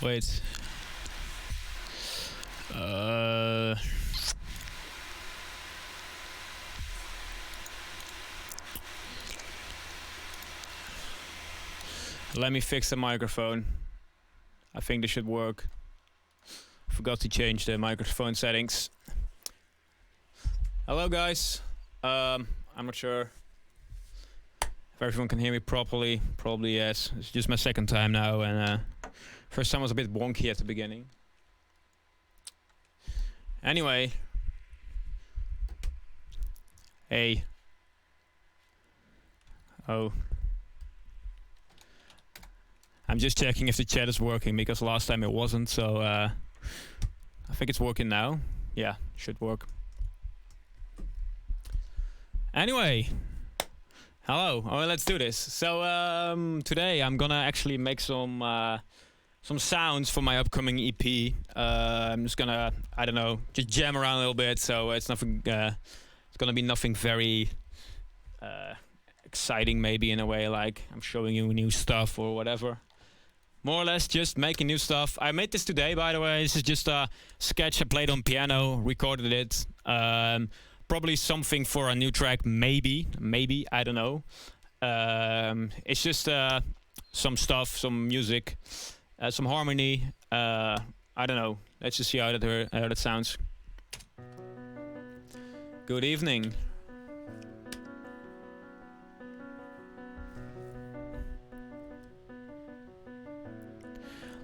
Wait. Let me fix the microphone. I think this should work. Forgot to change the microphone settings. Hello guys. I'm not sure if everyone can hear me properly. Probably yes. It's just my second time now, and first time was a bit wonky at the beginning. Anyway. Hey. Oh. I'm just checking if the chat is working because last time it wasn't, so I think it's working now. Yeah, should work. Anyway, hello. Oh, let's do this. So today I'm gonna actually make some sounds for my upcoming EP. I'm just gonna, I don't know, just jam around a little bit. So it's nothing. It's gonna be nothing very exciting, maybe in a way. Like I'm showing you new stuff or whatever. More or less just making new stuff. I made this today, by the way. This is just a sketch I played on piano, recorded it. Probably something for a new track, maybe, I don't know. It's just some stuff, some music, some harmony. I don't know. Let's just see how that sounds. Good evening.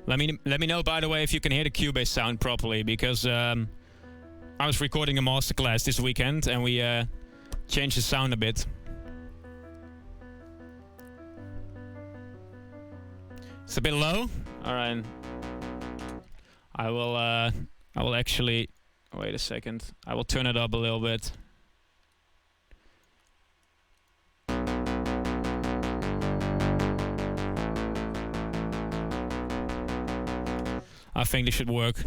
Let me know, by the way, if you can hear the Cubase sound properly, because I was recording a masterclass this weekend and we changed the sound a bit. It's a bit low. All right. I will actually wait a second. I will turn it up a little bit. I think this should work.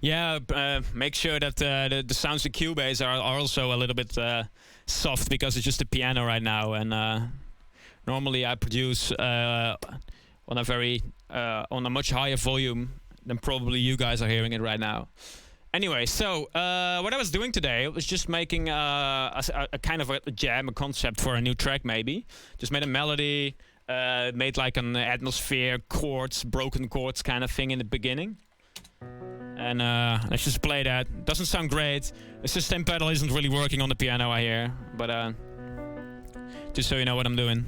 Yeah, make sure that the sounds of Cubase are also a little bit soft because it's just a piano right now, and normally I produce on a much higher volume than probably you guys are hearing it right now. Anyway, so what I was doing today was just making a kind of a jam, a concept for a new track maybe. Just made a melody. Made like an atmosphere, chords, broken chords kind of thing in the beginning. And let's just play that. Doesn't sound great. The system pedal isn't really working on the piano, I hear. But just so you know what I'm doing.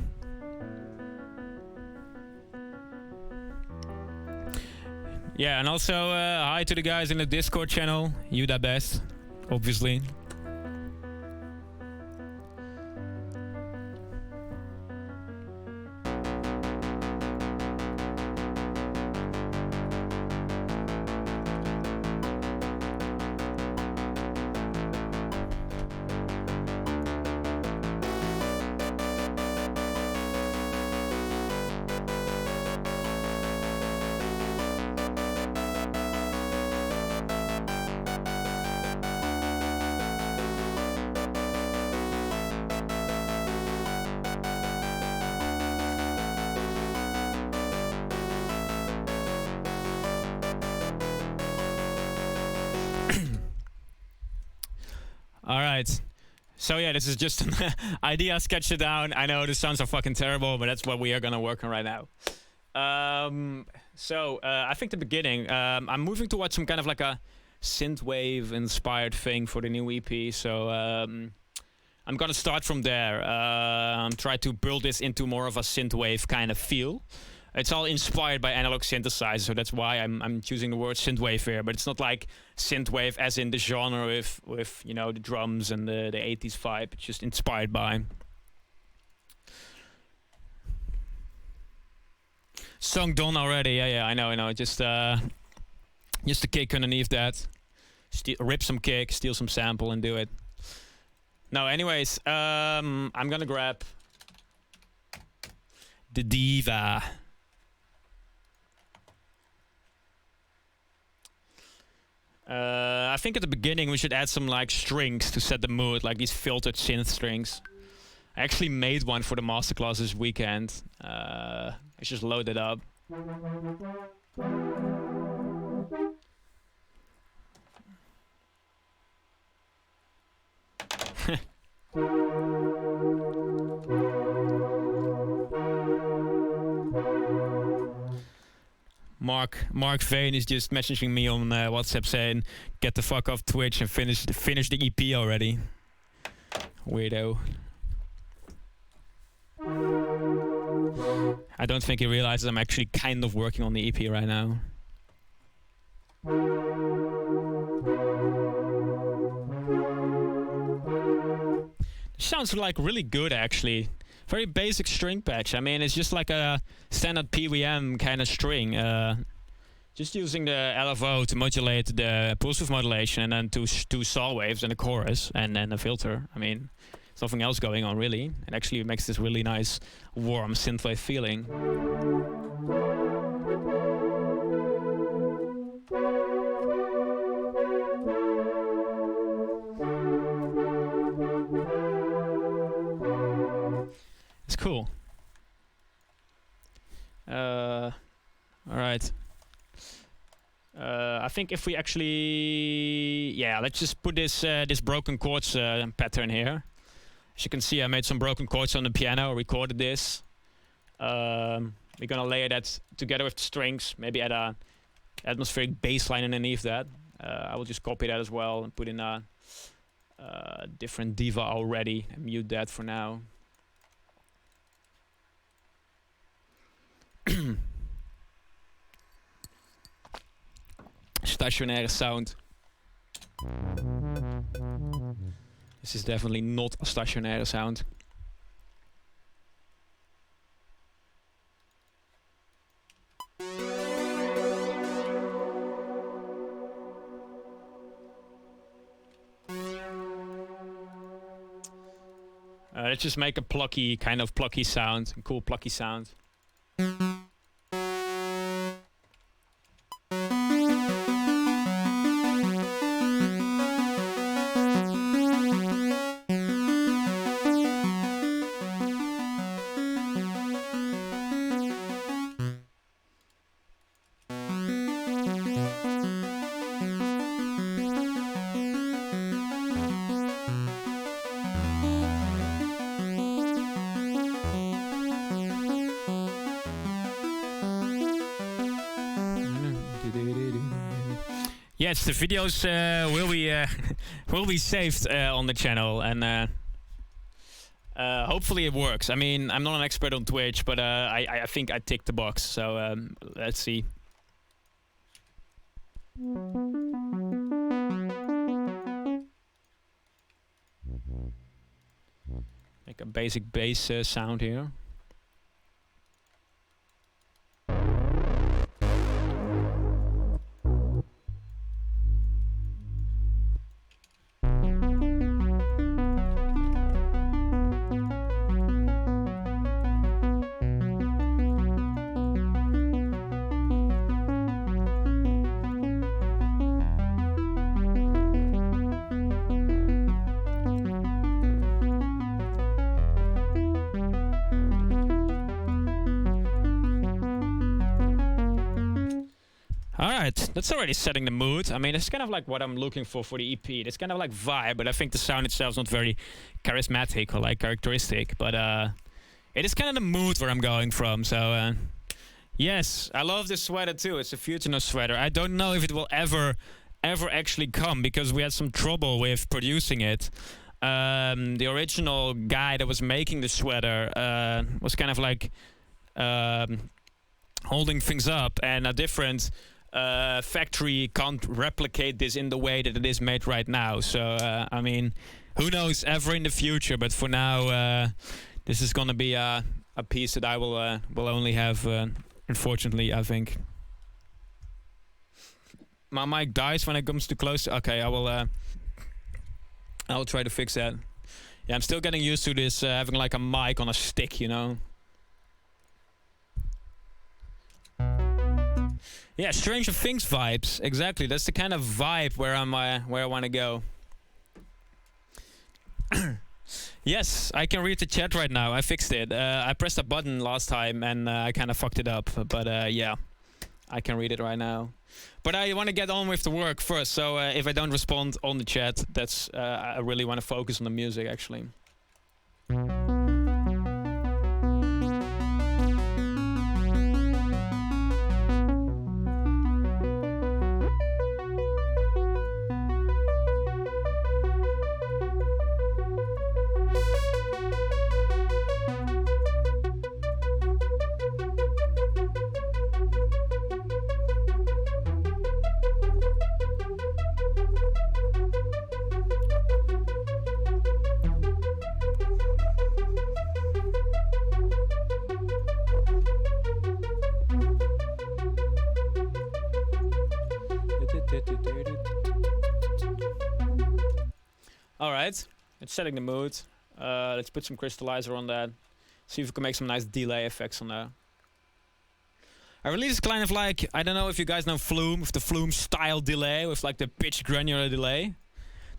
Yeah, and also hi to the guys in the Discord channel. You the best, obviously. Alright, so yeah, this is just an idea, I sketched it down. I know this sounds so fucking terrible, but that's what we are gonna work on right now. I think the beginning, I'm moving towards some kind of like a synthwave inspired thing for the new EP, so I'm gonna start from there. Try to build this into more of a synthwave kind of feel. It's all inspired by analog synthesizers, so that's why I'm choosing the word synthwave here. But it's not like synthwave as in the genre with you know the drums and the 80s vibe. It's just inspired by. Song done already. Yeah, I know. Just a kick underneath that. Rip some kick, steal some sample, and do it. No, anyways, I'm gonna grab the Diva. I think at the beginning we should add some like strings to set the mood, like these filtered synth strings. I actually made one for the masterclass this weekend. I just loaded it up. Mark Vane is just messaging me on WhatsApp saying, "Get the fuck off Twitch and finish the EP already." Weirdo. I don't think he realizes I'm actually kind of working on the EP right now. It sounds like really good actually. Very basic string patch. I mean, it's just like a standard PWM kind of string. Just using the LFO to modulate the pulse width modulation, and then two saw waves and a chorus, and then a filter. I mean, there's nothing else going on really. It actually makes this really nice, warm synthwave feeling. It's cool. All right. I think if we actually, yeah, let's just put this this broken chords pattern here. As you can see, I made some broken chords on the piano. Recorded this. We're gonna layer that together with the strings. Maybe add a atmospheric bass line underneath that. I will just copy that as well and put in a different diva already and mute that for now. Stationaire sound. This is definitely not a stationaire sound. Let's just make a plucky, kind of plucky sound, a cool plucky sound. Yes, the videos will be saved on the channel, and hopefully it works. I mean, I'm not an expert on Twitch, but I think I ticked the box. So let's see. Make a basic bass sound here. That's already setting the mood. I mean, it's kind of like what I'm looking for the EP. It's kind of like vibe, but I think the sound itself is not very charismatic or like characteristic. But it is kind of the mood where I'm going from. So yes, I love this sweater too. It's a Phuture Noize sweater. I don't know if it will ever actually come, because we had some trouble with producing it. The original guy that was making the sweater was kind of like holding things up, and a different factory can't replicate this in the way that it is made right now. So I mean, who knows ever in the future, but for now this is gonna be a piece that I will only have, unfortunately, I think. My mic dies when it comes too close. Okay, I will try to fix that. Yeah, I'm still getting used to this having like a mic on a stick, you know. Yeah, Stranger Things vibes. Exactly. That's the kind of vibe where I'm where I want to go. Yes, I can read the chat right now. I fixed it. I pressed a button last time and I kind of fucked it up. But yeah, I can read it right now. But I want to get on with the work first. So if I don't respond on the chat, that's I really want to focus on the music actually. Alright, it's setting the mood. Let's put some crystallizer on that. See if we can make some nice delay effects on that. I released kind of like, I don't know if you guys know Flume, with the Flume style delay, with like the pitch granular delay.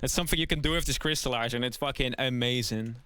That's something you can do with this crystallizer and it's fucking amazing.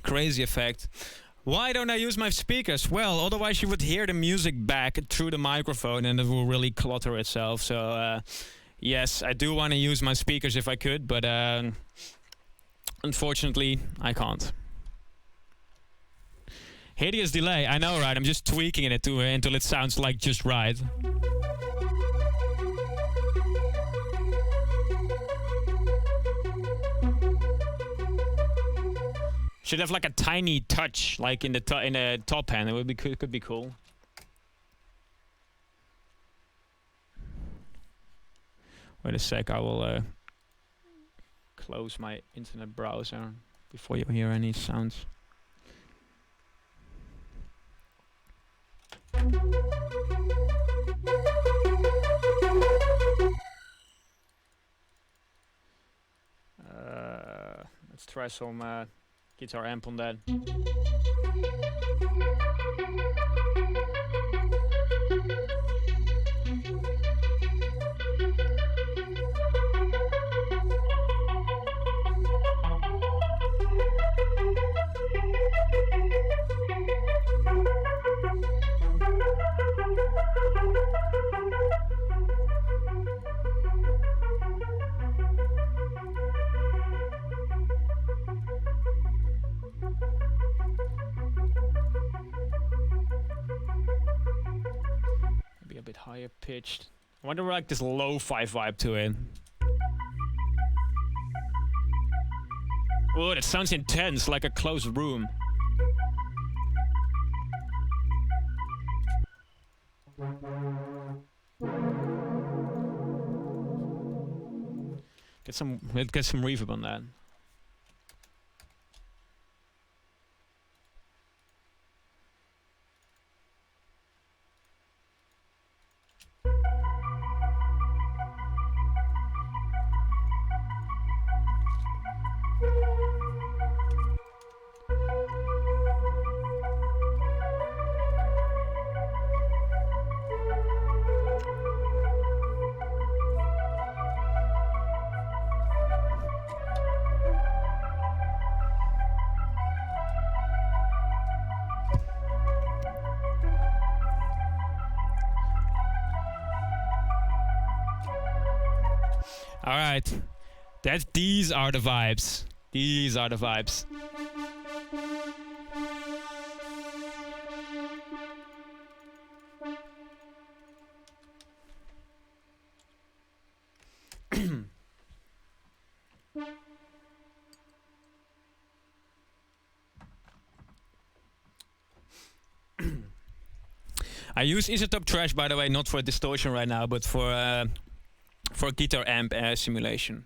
Crazy effect. Why don't I use my speakers? Well, otherwise you would hear the music back through the microphone and it will really clutter itself. So yes, I do want to use my speakers if I could, but unfortunately I can't. Hideous delay, I know, right? I'm just tweaking it until it sounds like just right. Should have like a tiny touch, like in the top hand. It would be could be cool. Wait a sec, I will close my internet browser before you hear any sounds. Let's try some guitar amp on that. Maybe a bit higher pitched. I wonder like this lo-fi vibe to it. Oh, that sounds intense, like a closed room. Get some reverb on that. All right, these are the vibes. These are the vibes. I use Isotope Trash, by the way, not for distortion right now, but for guitar amp simulation.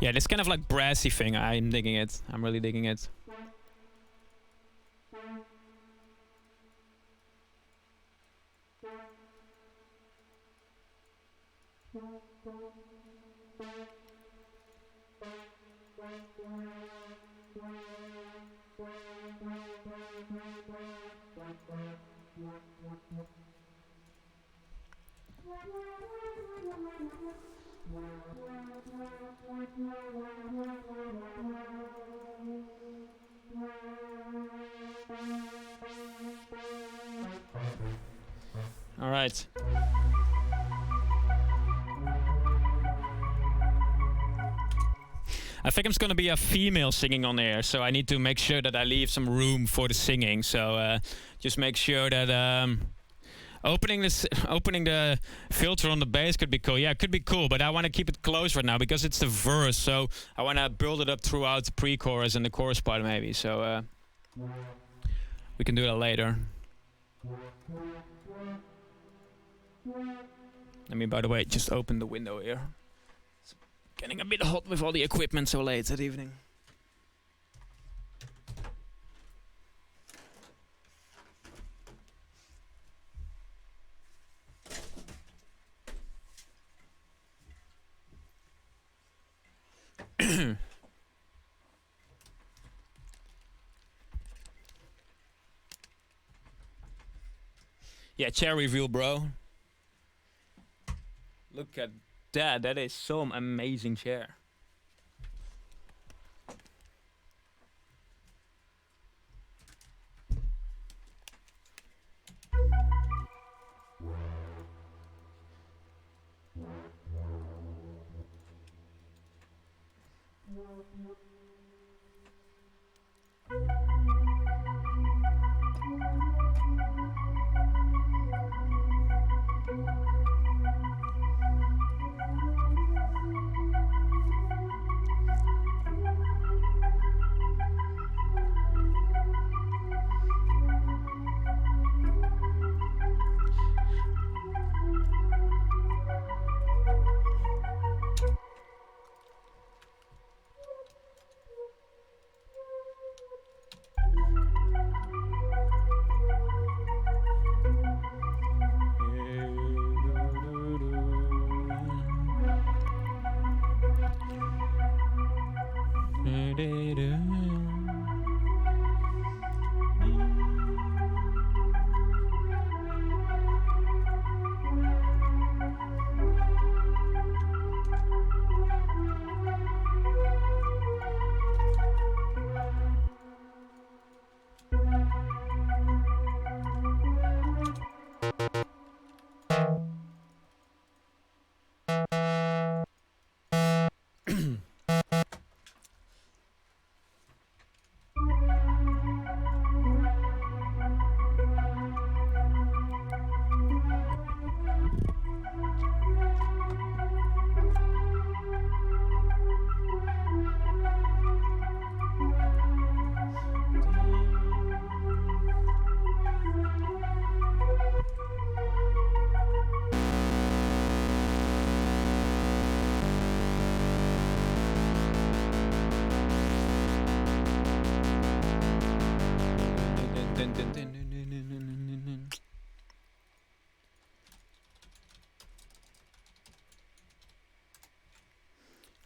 Yeah, this kind of like brassy thing, I'm digging it. I'm really digging it. All right. I think it's gonna be a female singing on air, so I need to make sure that I leave some room for the singing. So just make sure that opening the filter on the bass could be cool. Yeah, it could be cool, but I want to keep it close right now because it's the verse. So I want to build it up throughout the pre-chorus and the chorus part maybe. So we can do that later. Let me, by the way, just open the window here. It's getting a bit hot with all the equipment so late that evening. Yeah, chair review, bro. Look at that. That is some amazing chair.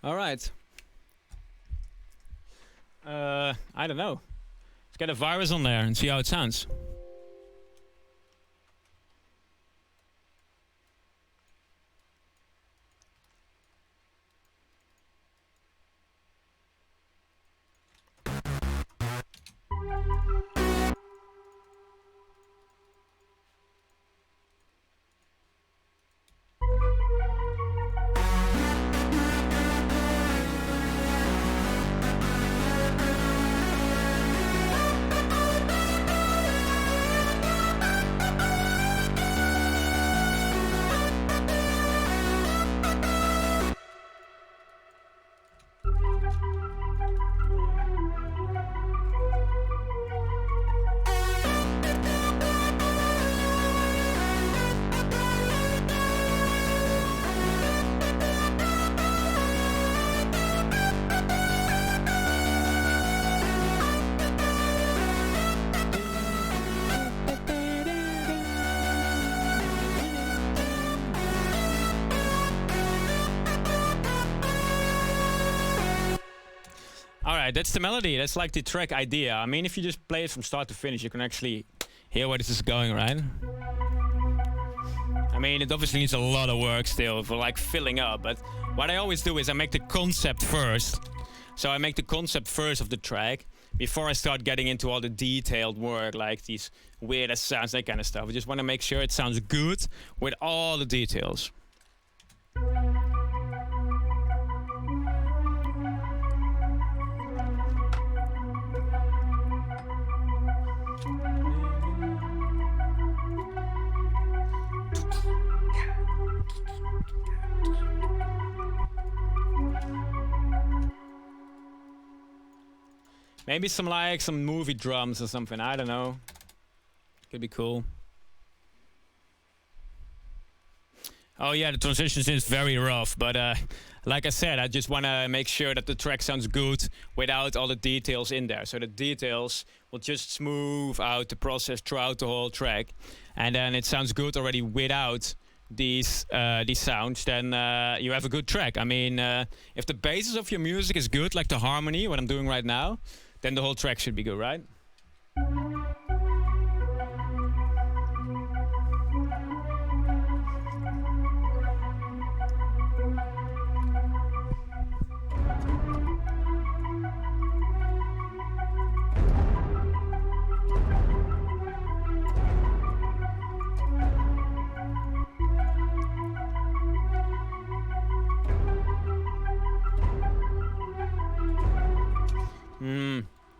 All right. I don't know. Let's get a virus on there and see how it sounds. Right, that's the melody. That's like the track idea. I mean, if you just play it from start to finish, you can actually hear where this is going, right? I mean, it obviously needs a lot of work still for like filling up, but what I always do is I make the concept first. So I make the concept first of the track before I start getting into all the detailed work, like these weird sounds, that kind of stuff. I just want to make sure it sounds good with all the details. Maybe some movie drums or something, I don't know. Could be cool. Oh yeah, the transitions is very rough, but like I said, I just want to make sure that the track sounds good without all the details in there. So the details will just smooth out the process throughout the whole track. And then it sounds good already without these sounds, then you have a good track. I mean, if the basis of your music is good, like the harmony, what I'm doing right now, then the whole track should be good, right?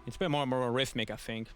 It's a bit more rhythmic, I think.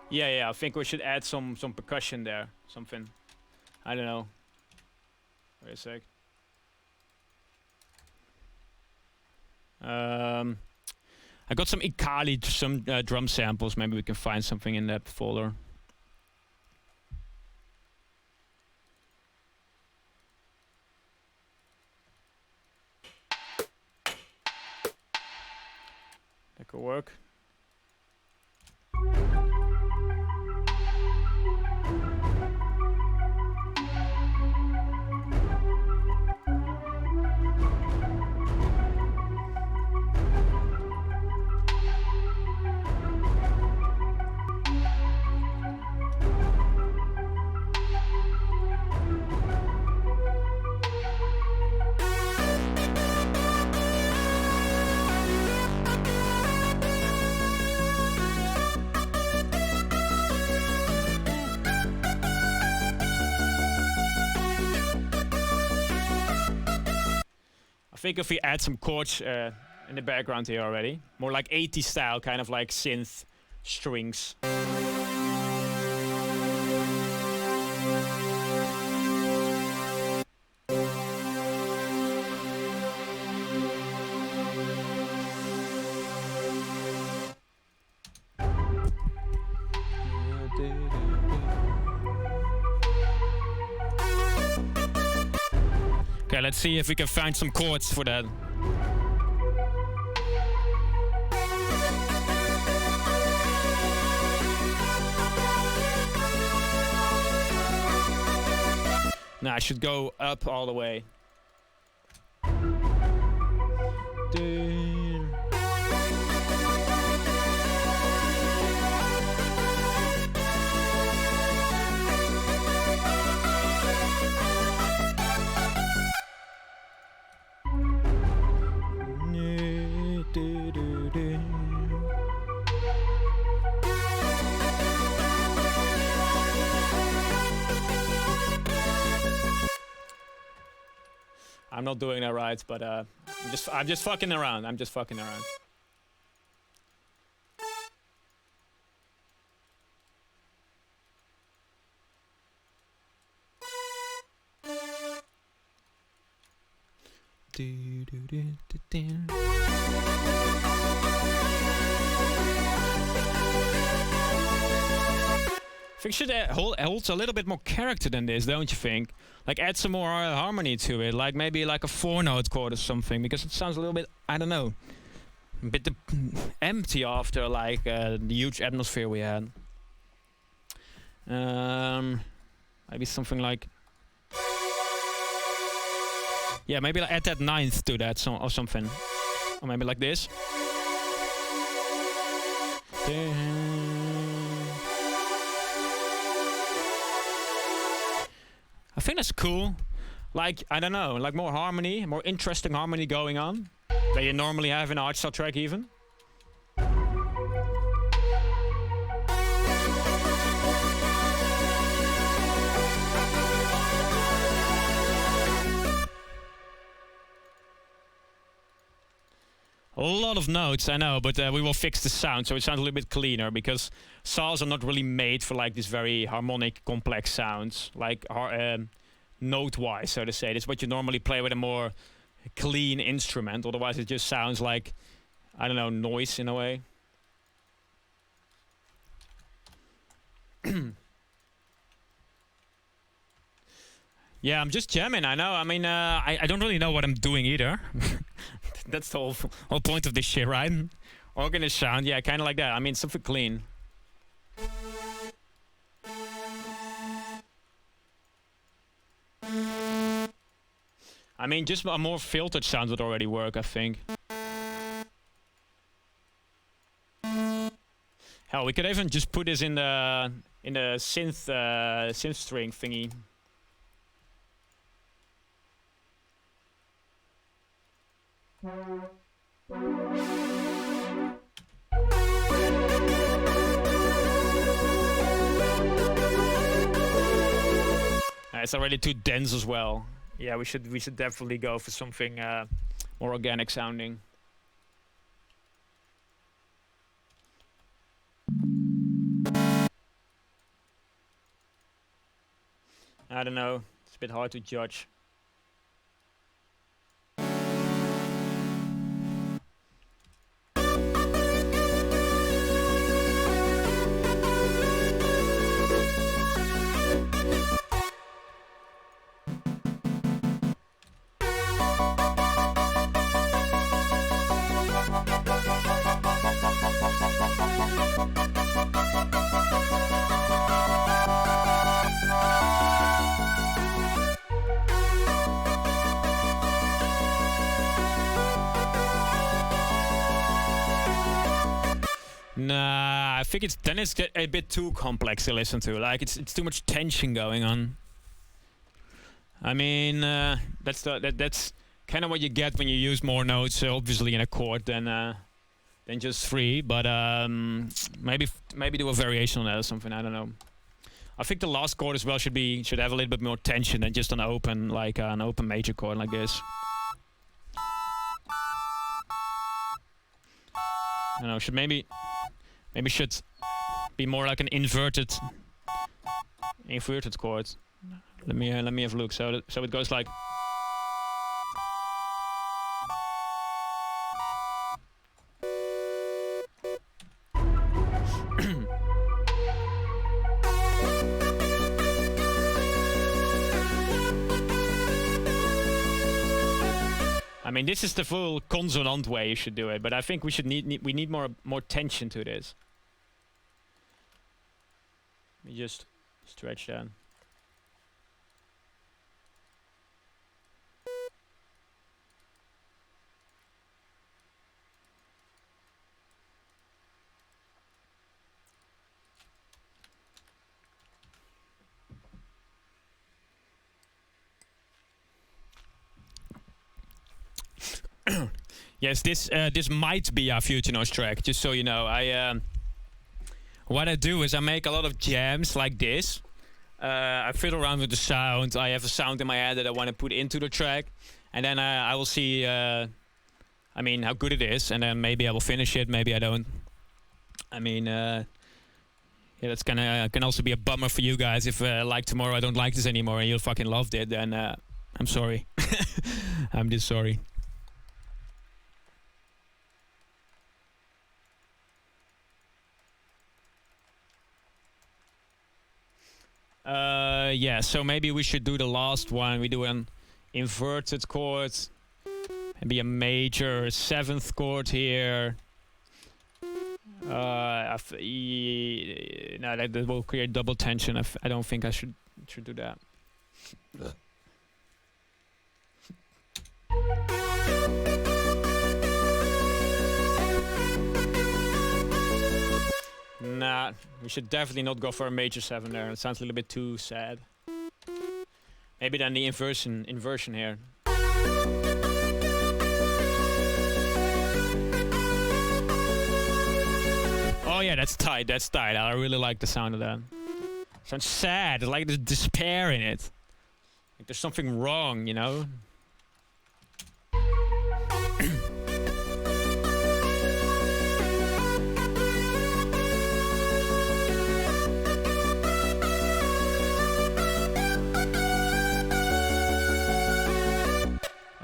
Yeah, I think we should add some percussion there, something. I don't know. Wait a sec. I got some Ikali, some drum samples. Maybe we can find something in that folder. That could work. I think if we add some chords in the background here already, more like 80s style, kind of like synth strings. Okay, let's see if we can find some chords for that. Now I should go up all the way. I'm not doing that right, but I'm just fucking around. I'm just fucking around. I think should holds a little bit more character than this, don't you think? Like add some more harmony to it, like maybe like a 4-note chord or something, because it sounds a little bit, I don't know, a bit empty after like the huge atmosphere we had. Maybe something like, yeah, maybe like add that 9th to that or something, or maybe like this. I think that's cool. Like, I don't know, like more harmony, more interesting harmony going on than you normally have in an hardstyle track even. A lot of notes, I know, but we will fix the sound so it sounds a little bit cleaner, because saws are not really made for like these very harmonic, complex sounds, like note-wise, so to say. That's what you normally play with a more clean instrument. Otherwise, it just sounds like, I don't know, noise in a way. Yeah, I'm just jamming, I know. I mean, I don't really know what I'm doing either. That's the whole point of this shit, right? Organist sound, yeah, kind of like that. I mean, something clean. I mean, just a more filtered sound would already work, I think. Hell, we could even just put this in the synth string thingy. It's already too dense as well. Yeah, we should definitely go for something more organic sounding. I don't know. It's a bit hard to judge. Nah, I think it's a bit too complex to listen to. Like it's too much tension going on. I mean, that's kind of what you get when you use more notes, obviously in a chord than just 3. But maybe do a variation on that or something. I don't know. I think the last chord as well should have a little bit more tension than just an open major chord like this. I don't know. Maybe should be more like an inverted chord. Let me have a look. So it goes like. I mean, this is the full consonant way you should do it, but I think we need more tension to this. Let me just stretch that. Yes, this might be a Phuture Noize track, just so you know. What I do is I make a lot of jams like this. I fiddle around with the sound. I have a sound in my head that I want to put into the track, and then I will see, I mean, how good it is, and then maybe I will finish it, maybe I don't. I mean, yeah, that's can also be a bummer for you guys if like tomorrow I don't like this anymore and you fucking loved it, then I'm sorry. I'm just sorry. Yeah, so maybe we should do the last one. We do an inverted chord. Maybe a major 7th chord here. No, that will create double tension. I don't think I should do that. Nah, we should definitely not go for a major 7 there. It sounds a little bit too sad. Maybe then the inversion here. Oh yeah, that's tight, that's tight. I really like the sound of that. Sounds sad, like there's despair in it. Like there's something wrong, you know?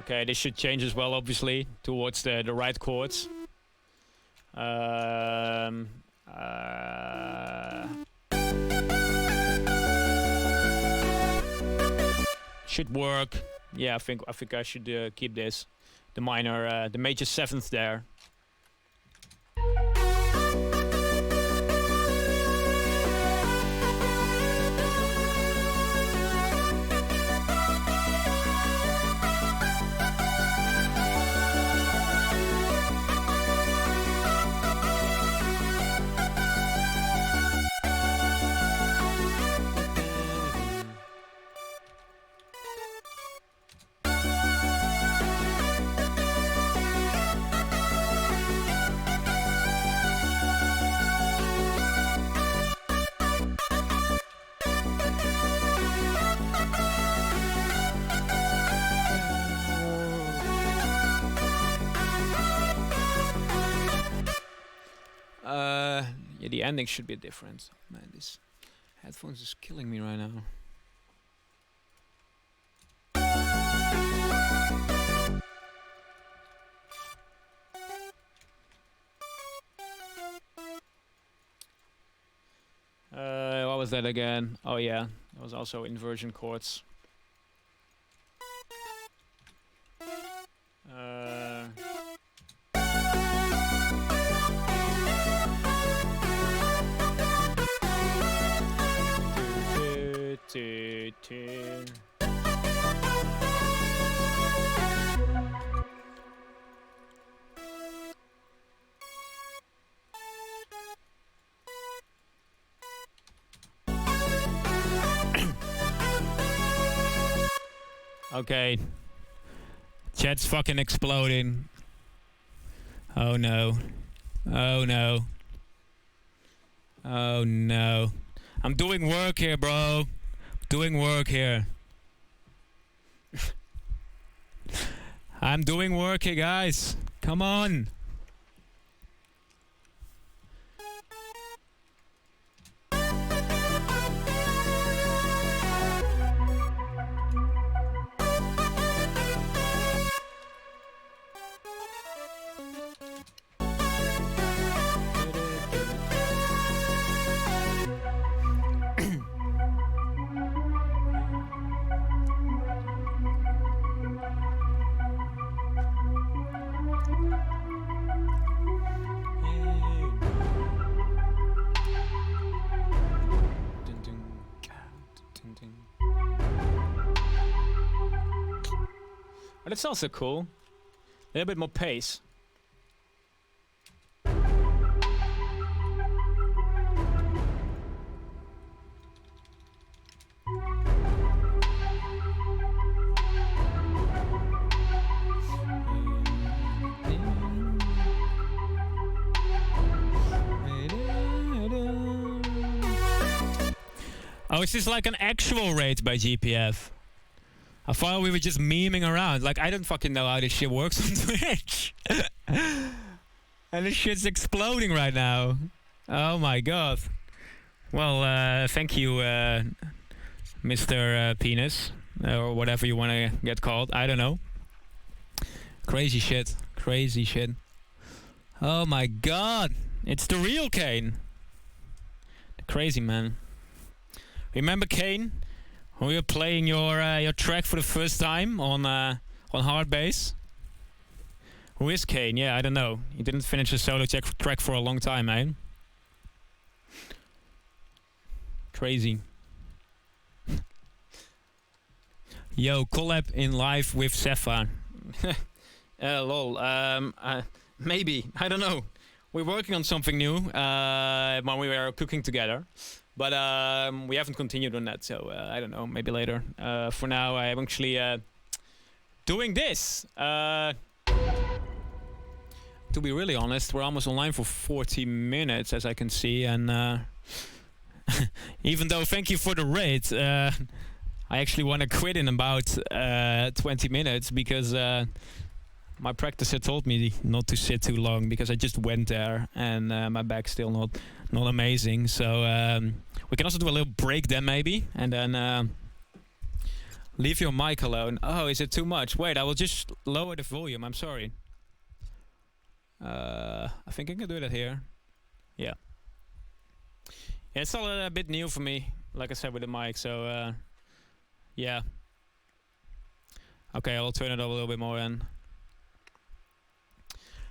Okay, this should change as well, obviously, towards the right chords. Should work. Yeah, I think I should keep this. The minor, the major 7th there. Yeah, the ending should be different. Man, this headphones is killing me right now. What was that again? Oh yeah, that was also inversion chords. Okay. Chat's fucking exploding. Oh no. Oh no. Oh no. I'm doing work here, bro. Doing work here. I'm doing work here, guys. Come on. But it's also cool. A little bit more pace. Oh, is this like an actual raid by GPF? I thought we were just memeing around. Like, I don't fucking know how this shit works on Twitch. And this shit's exploding right now. Oh my god. Well, thank you, Mr. Penis. Or whatever you want to get called. I don't know. Crazy shit. Crazy shit. Oh my god. It's the real Kane. The crazy man. Remember Kane? When we were playing your track for the first time on hard bass? Who is Kane? Yeah, I don't know. He didn't finish the solo track for a long time, eh? Crazy. Yo, collab in live with Sefa. Lol. Maybe. I don't know. We're working on something new when we were cooking together. But we haven't continued on that, so I don't know. Maybe later. For now, I'm actually doing this. To be really honest, we're almost online for 40 minutes, as I can see. And even though, thank you for the raid, I actually want to quit in about 20 minutes because my practicer told me not to sit too long because I just went there and my back's still not amazing. So we can also do a little break then maybe, and then leave your mic alone. Oh, is it too much? Wait, I will just lower the volume. I'm sorry. I think I can do that here. Yeah. Yeah, it's all a bit new for me, like I said with the mic. So yeah. Okay, I'll turn it up a little bit more in.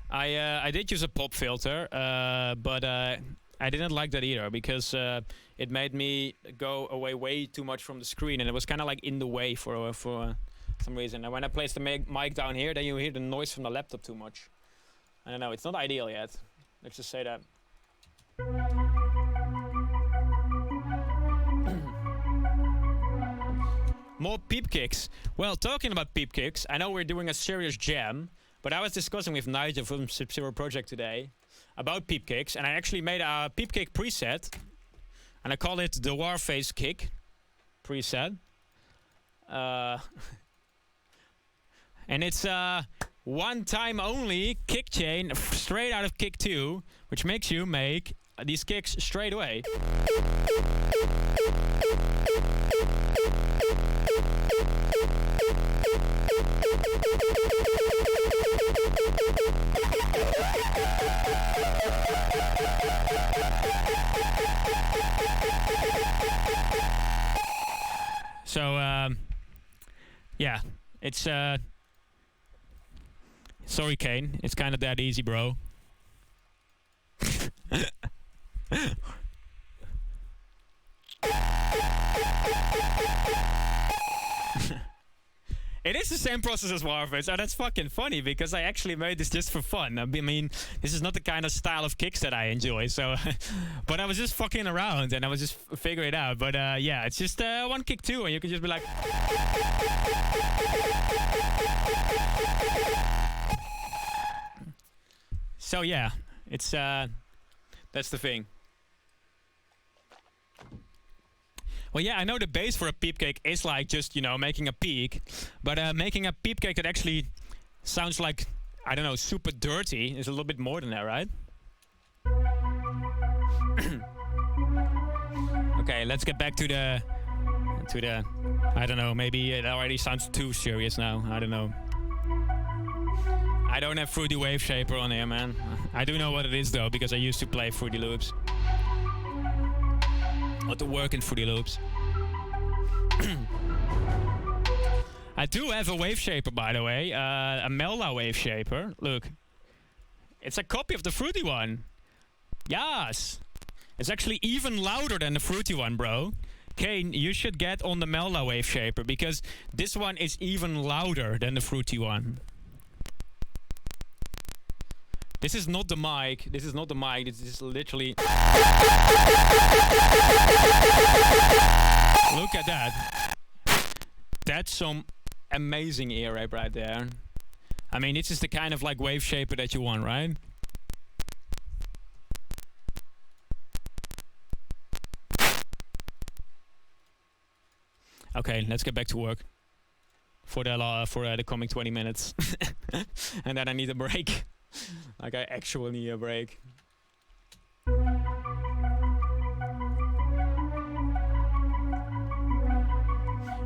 I did use a pop filter, but I didn't like that either because it made me go away way too much from the screen, and it was kind of like in the way for some reason. And when I place the mic down here, then you hear the noise from the laptop too much. I don't know, it's not ideal yet. Let's just say that. More peep kicks. Well, talking about peep kicks, I know we're doing a serious jam, but I was discussing with Nigel from Sub-Zero Project today about peep kicks, and I actually made a peep kick preset, and I call it the Warface kick preset. And it's one time only kick chain straight out of kick 2, which makes you make these kicks straight away. So yeah, it's sorry Kane, it's kind of that easy, bro. It is the same process as Warface. Oh, that's fucking funny because I actually made this just for fun. I mean, this is not the kind of style of kicks that I enjoy. So, but I was just fucking around and I was just figuring it out. But yeah, it's just one kick 2, and you can just be like. So yeah, it's that's the thing. Well, yeah, I know the base for a peep cake is like just, you know, making a peak, but making a peep cake that actually sounds like, I don't know, super dirty is a little bit more than that, right? Okay, let's get back to the, I don't know, maybe it already sounds too serious now, I don't know. I don't have Fruity Wave Shaper on here, man. I do know what it is though, because I used to play Fruity Loops. Or to work in Fruity Loops. I do have a wave shaper, by the way. A Melda wave shaper. Look. It's a copy of the Fruity one. Yes. It's actually even louder than the Fruity one, bro. Kane, you should get on the Melda wave shaper, because this one is even louder than the Fruity one. This is not the mic. This is not the mic. This is literally. Look at that. That's some amazing ear rape right there. I mean, this is the kind of like wave shaper that you want, right? Okay, let's get back to work for the coming 20 minutes, and then I need a break. Like I actually need a break.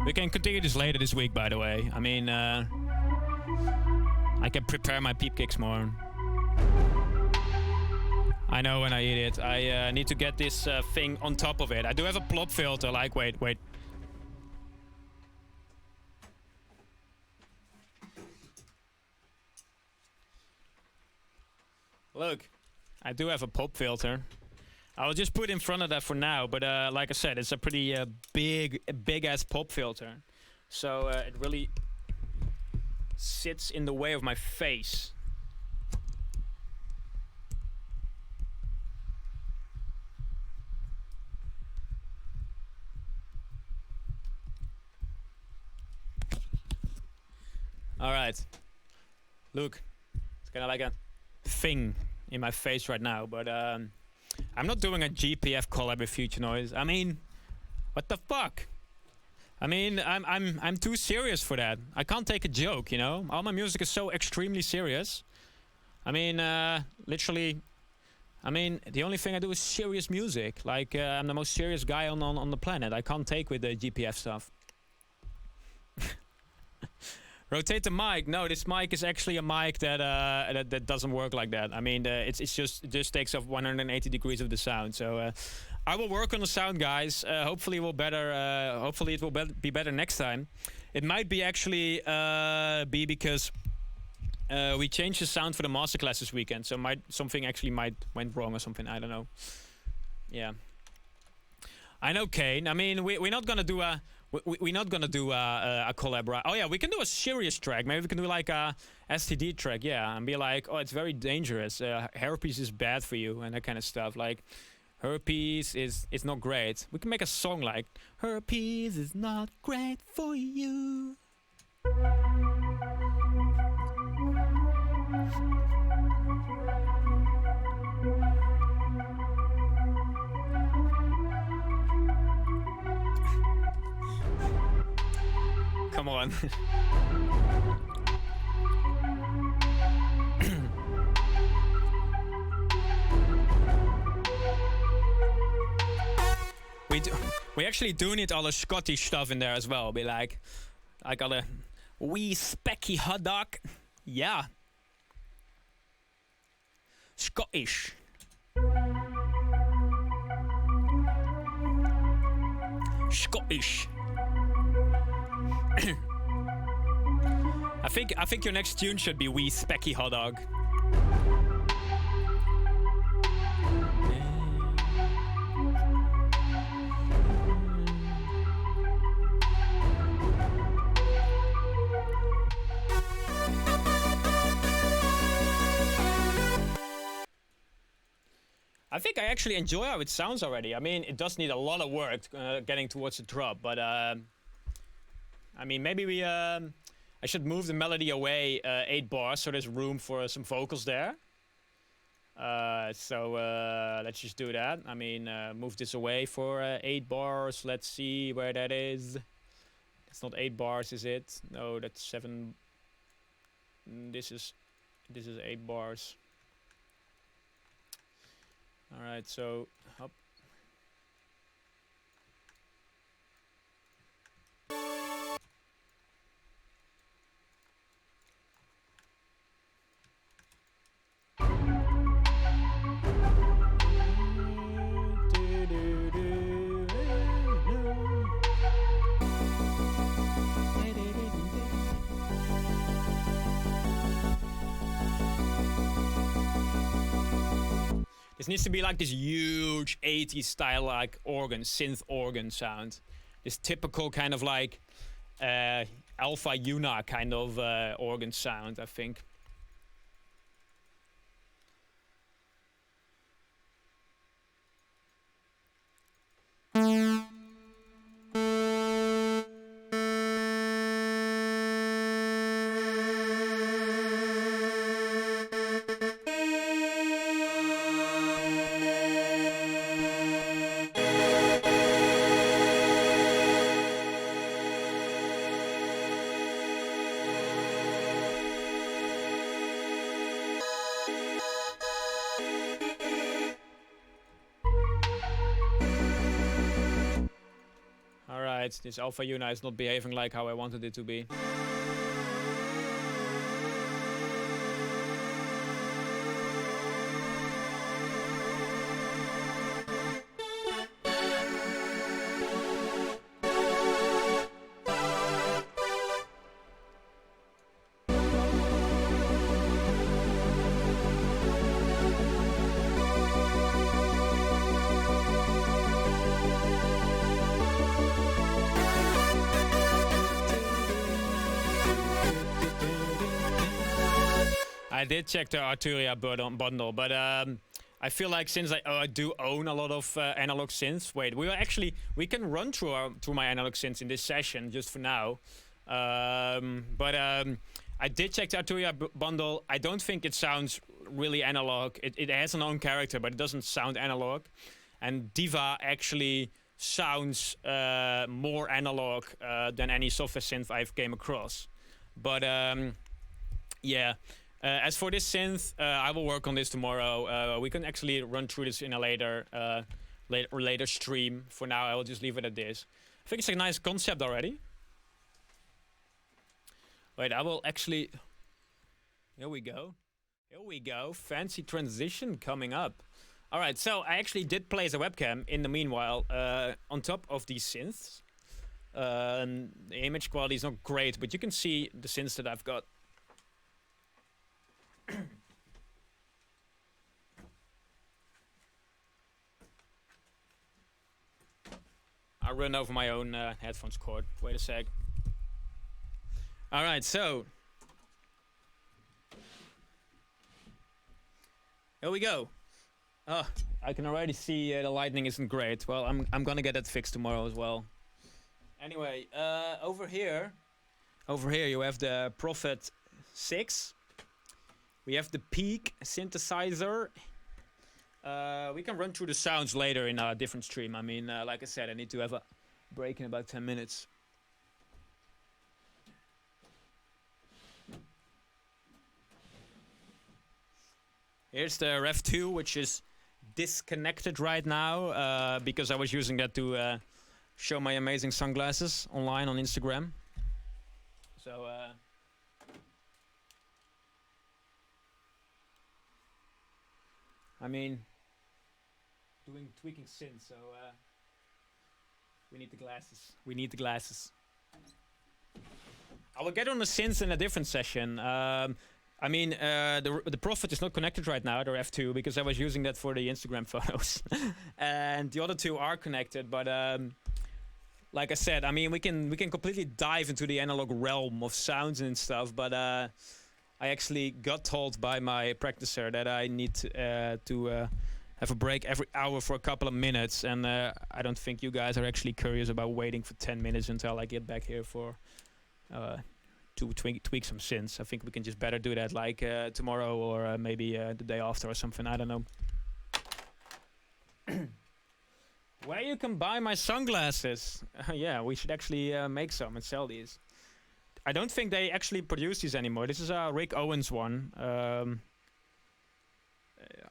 We can continue this later this week, by the way. I mean, I I can prepare my peep kicks more. I know when I eat it. I need to get this thing on top of it. I do have a plop filter. Like, wait. Look, I do have a pop filter. I'll just put in front of that for now. But like I said, it's a pretty big ass pop filter. So it really sits in the way of my face. All right. Look, it's kind of like a thing in my face right now, but I'm not doing a GPF collab with Phuture Noize. I mean, what the fuck? I mean, I'm too serious for that. I can't take a joke, you know? All my music is so extremely serious. I mean, literally, I mean, the only thing I do is serious music. Like, I'm the most serious guy on the planet. I can't take with the GPF stuff. Rotate the mic. No, this mic is actually a mic that that doesn't work like that. I mean, it just takes off 180 degrees of the sound. So I will work on the sound, guys. Hopefully, it will better. Hopefully, it will be better next time. It might be actually be because we changed the sound for the masterclass this weekend. So something actually went wrong or something. I don't know. Yeah. I know, Kane. I mean, we're not gonna do a. We're not gonna do a collab, right? Oh yeah, we can do a serious track. Maybe we can do like a STD track, yeah, and be like, oh, it's very dangerous. Herpes is bad for you and that kind of stuff. Like, herpes is not great. We can make a song like, herpes is not great for you. Come on. We actually do need all the Scottish stuff in there as well. Be like all the wee specky hot dog. Yeah. Scottish. Scottish. I think your next tune should be wee specky hot dog. I think I actually enjoy how it sounds already. I mean, it does need a lot of work getting towards the drop, but I mean, maybe I should move the melody away 8 bars so there's room for some vocals there. So let's just do that. I mean, move this away for 8 bars. Let's see where that is. It's not 8 bars, is it? No, that's 7. This is 8 bars. All right, so up. This needs to be like this huge 80s style like organ, synth organ sound. This typical kind of like Alpha Una kind of organ sound, I think. This Alpha Una is not behaving like how I wanted it to be. I did check the Arturia bundle, but I feel like since I do own a lot of analog synths. Wait, we can run through my analog synths in this session just for now. But I did check the Arturia bundle. I don't think it sounds really analog. It has an own character, but it doesn't sound analog. And Diva actually sounds more analog than any software synth I've came across. But yeah. As for this synth, I will work on this tomorrow. We can actually run through this in a later stream. For now, I will just leave it at this. I think it's a nice concept already. Wait, I will actually... Here we go. Here we go. Fancy transition coming up. Alright, so I actually did place a webcam in the meanwhile on top of these synths. The image quality is not great, but you can see the synths that I've got. I run over my own headphones cord. Wait a sec. Alright, so here we go. Oh, I can already see the lighting isn't great. Well, I'm gonna get that fixed tomorrow as well. Anyway, over here you have the Prophet 6. We have the Peak synthesizer. We can run through the sounds later in a different stream. I mean, like I said, I need to have a break in about 10 minutes. Here's the Rev 2, which is disconnected right now because I was using that to show my amazing sunglasses online on Instagram. So... I mean, tweaking synth, so we need the glasses. We need the glasses. I will get on the synths in a different session. I mean, the Prophet is not connected right now, the F2, because I was using that for the Instagram photos. And the other two are connected, but like I said, I mean, we can completely dive into the analog realm of sounds and stuff, but I actually got told by my practicer that I need to have a break every hour for a couple of minutes, and I don't think you guys are actually curious about waiting for 10 minutes until I get back here for to tweak some synths. I think we can just better do that like tomorrow or maybe the day after or something. I don't know. Where you can buy my sunglasses? Yeah, we should actually make some and sell these. I don't think they actually produce these anymore. This is a Rick Owens one.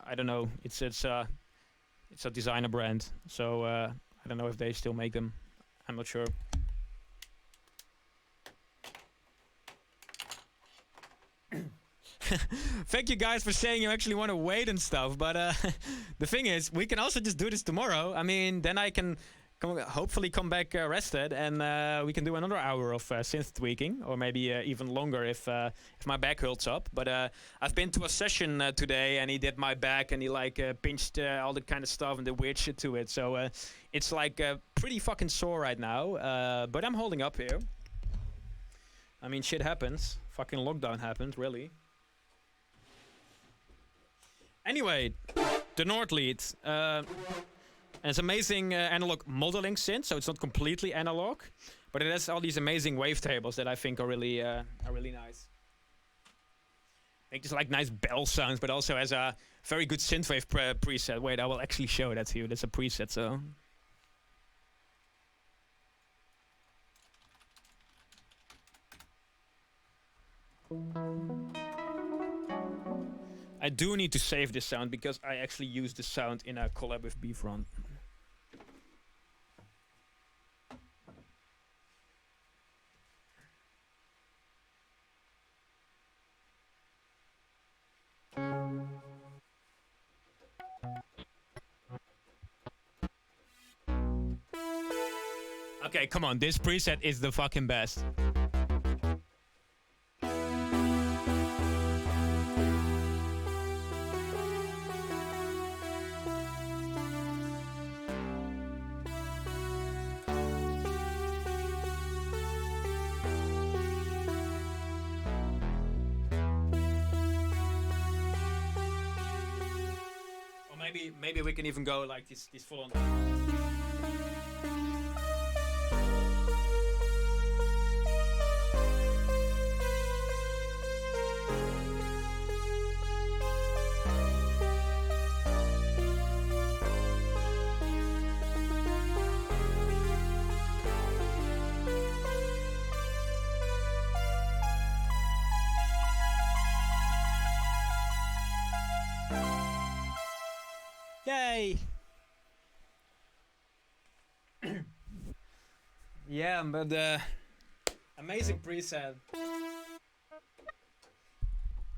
I don't know. It's a designer brand, so I don't know if they still make them. I'm not sure. Thank you guys for saying you actually want to wait and stuff, but the thing is, we can also just do this tomorrow. I mean, then I can hopefully come back rested, and we can do another hour of synth tweaking, or maybe even longer if my back holds up. But I've been to a session today, and he did my back, and he like pinched all the kind of stuff and the weird shit to it. So it's like pretty fucking sore right now, but I'm holding up here. I mean, shit happens. Fucking lockdown happened, really. Anyway, the Nord lead. And it's amazing analog modeling synth, so it's not completely analog, but it has all these amazing wavetables that I think are really nice. Make this like nice bell sounds, but also has a very good synthwave preset. Wait, I will actually show that to you. That's a preset, so. I do need to save this sound because I actually used this sound in a collab with Bfront. Okay, come on, this preset is the fucking best. maybe we can even go like this full on. Yay! Yeah, but amazing preset.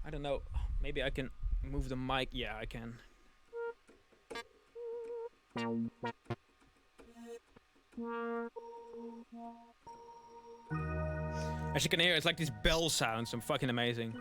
I don't know. Maybe I can move the mic. Yeah, I can. As you can hear, it's like these bell sounds. I'm fucking amazing.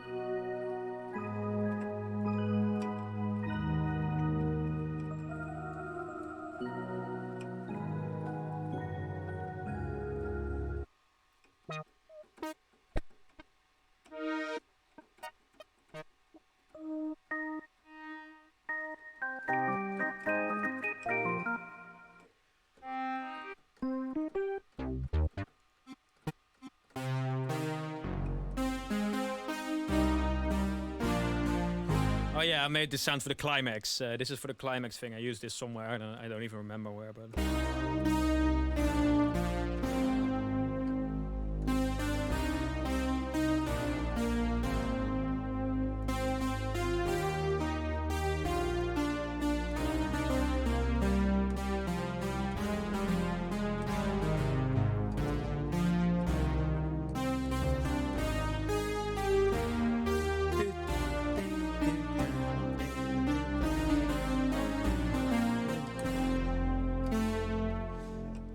Oh yeah, I made this sound for the climax. This is for the climax thing. I used this somewhere. I don't even remember where, but.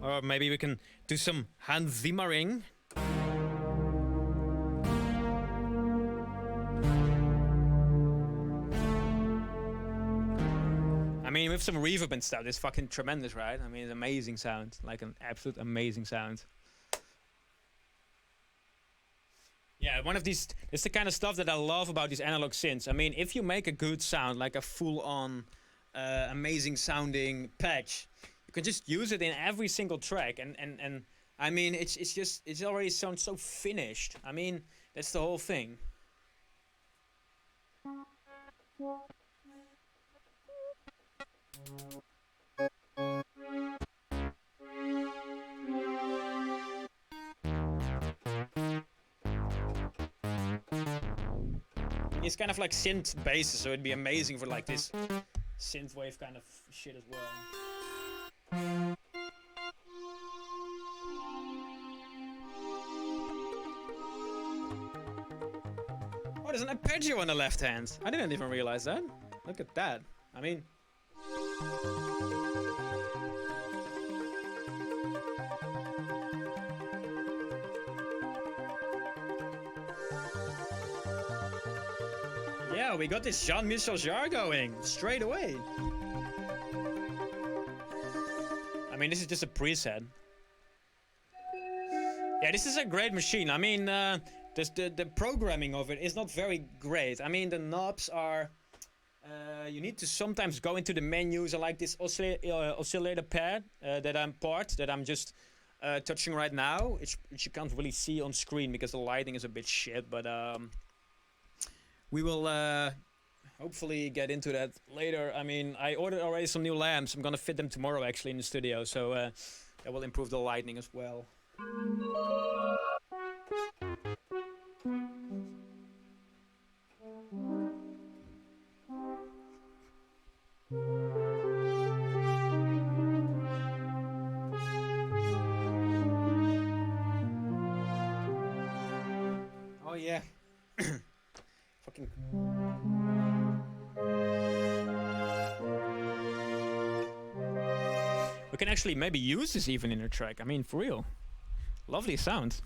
Or maybe we can do some Hans Zimmering. I mean, with some reverb and stuff, it's fucking tremendous, right? I mean, it's amazing sound, like an absolute amazing sound. Yeah, one of these, it's the kind of stuff that I love about these analog synths. I mean, if you make a good sound, like a full-on, amazing sounding patch, you can just use it in every single track, and I mean, it's already sounds so finished. I mean, that's the whole thing. It's kind of like synth basses, so it'd be amazing for like this synthwave kind of shit as well. Oh, there's an arpeggio on the left hand. I didn't even realize that. Look at that. I mean... Yeah, we got this Jean-Michel Jarre going straight away. I mean, this is just a preset. Yeah, this is a great machine. I mean, the programming of it is not very great. I mean, the knobs are... you need to sometimes go into the menus. I like this oscillator pad that I'm just touching right now, which you can't really see on screen because the lighting is a bit shit, but we will hopefully get into that later. I mean, I ordered already some new lamps. I'm gonna fit them tomorrow actually in the studio, so that will improve the lighting as well. Oh yeah. Fucking... We can actually maybe use this even in a track. I mean, for real. Lovely sound.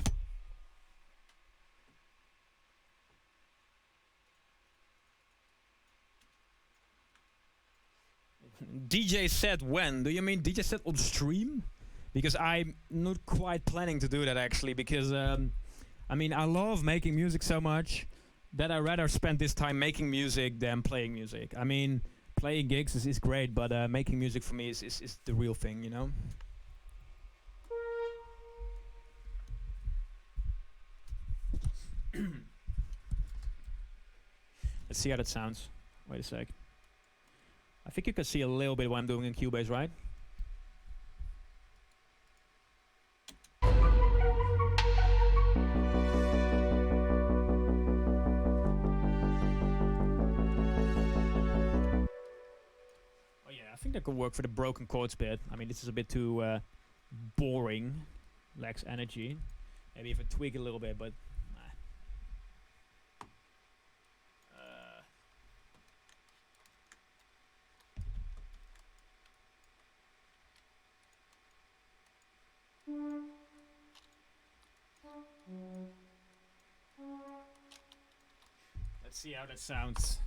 DJ set when? Do you mean DJ set on stream? Because I'm not quite planning to do that actually, because I mean, I love making music so much that I rather spend this time making music than playing music. I mean, playing gigs is great, but making music for me is the real thing, you know? Let's see how that sounds. Wait a sec. I think you can see a little bit what I'm doing in Cubase, right? Oh yeah, I think that could work for the broken chords bit. I mean, this is a bit too boring. Lacks energy. Maybe if I tweak it a little bit, but let's see how that sounds.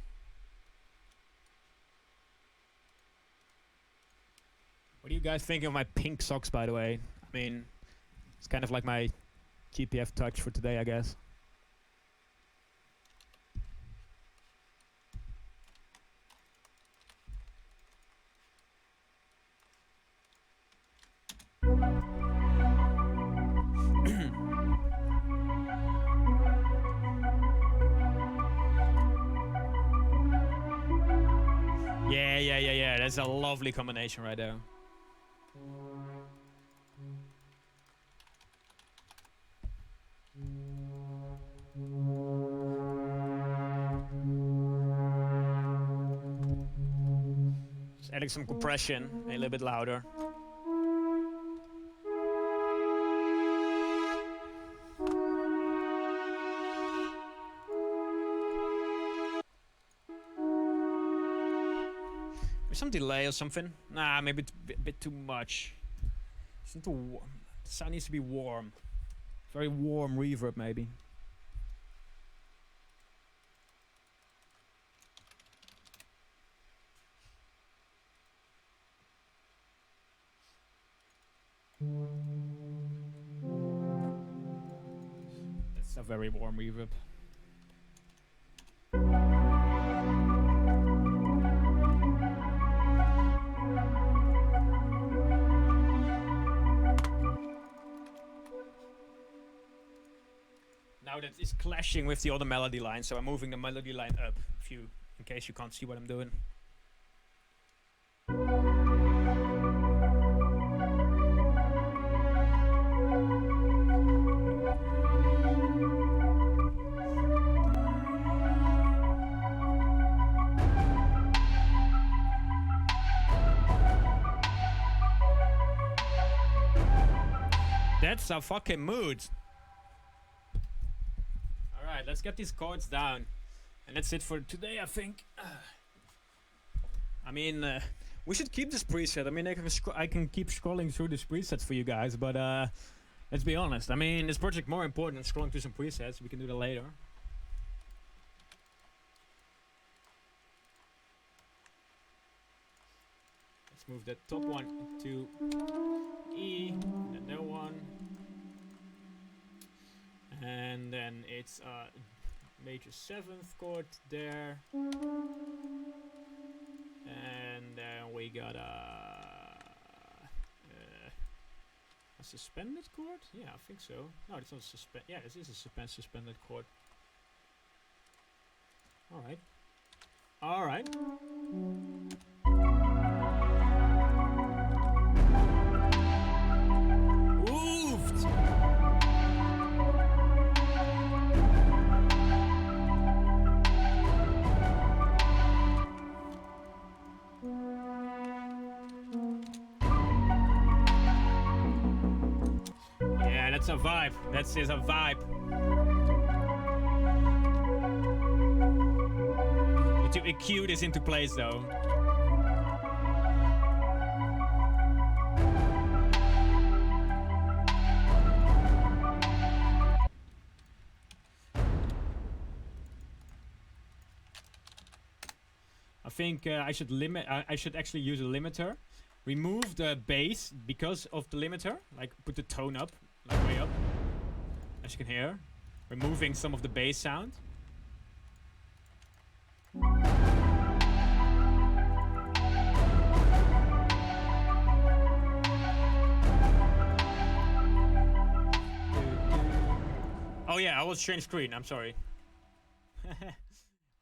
What do you guys think of my pink socks, by the way? I mean, it's kind of like my GPF touch for today, I guess. Yeah. That's a lovely combination right there. Just adding some compression, a little bit louder. Some delay or something? Nah, maybe a bit too much. It's not too warm. The sound needs to be warm. Very warm reverb, maybe. That's a very warm reverb. Now that is clashing with the other melody line, so I'm moving the melody line up, in case you can't see what I'm doing. That's a fucking mood. Alright, let's get these chords down. And that's it for today, I think. I mean, we should keep this preset. I mean, I can keep scrolling through these presets for you guys, but let's be honest. I mean, this project more important than scrolling through some presets. We can do that later. Let's move that top one to E, and then that one. And then it's a major 7th chord there. And then we got a suspended chord? Yeah, I think so. No, it's not suspend. Yeah, this is a suspended chord. Alright. Alright. That's a vibe. That is a vibe. Need to EQ this into place though. I think I should limit. I should actually use a limiter. Remove the bass because of the limiter. Like put the tone up. Like way up, as you can hear, removing some of the bass sound. Oh yeah, I was change screen. I'm sorry.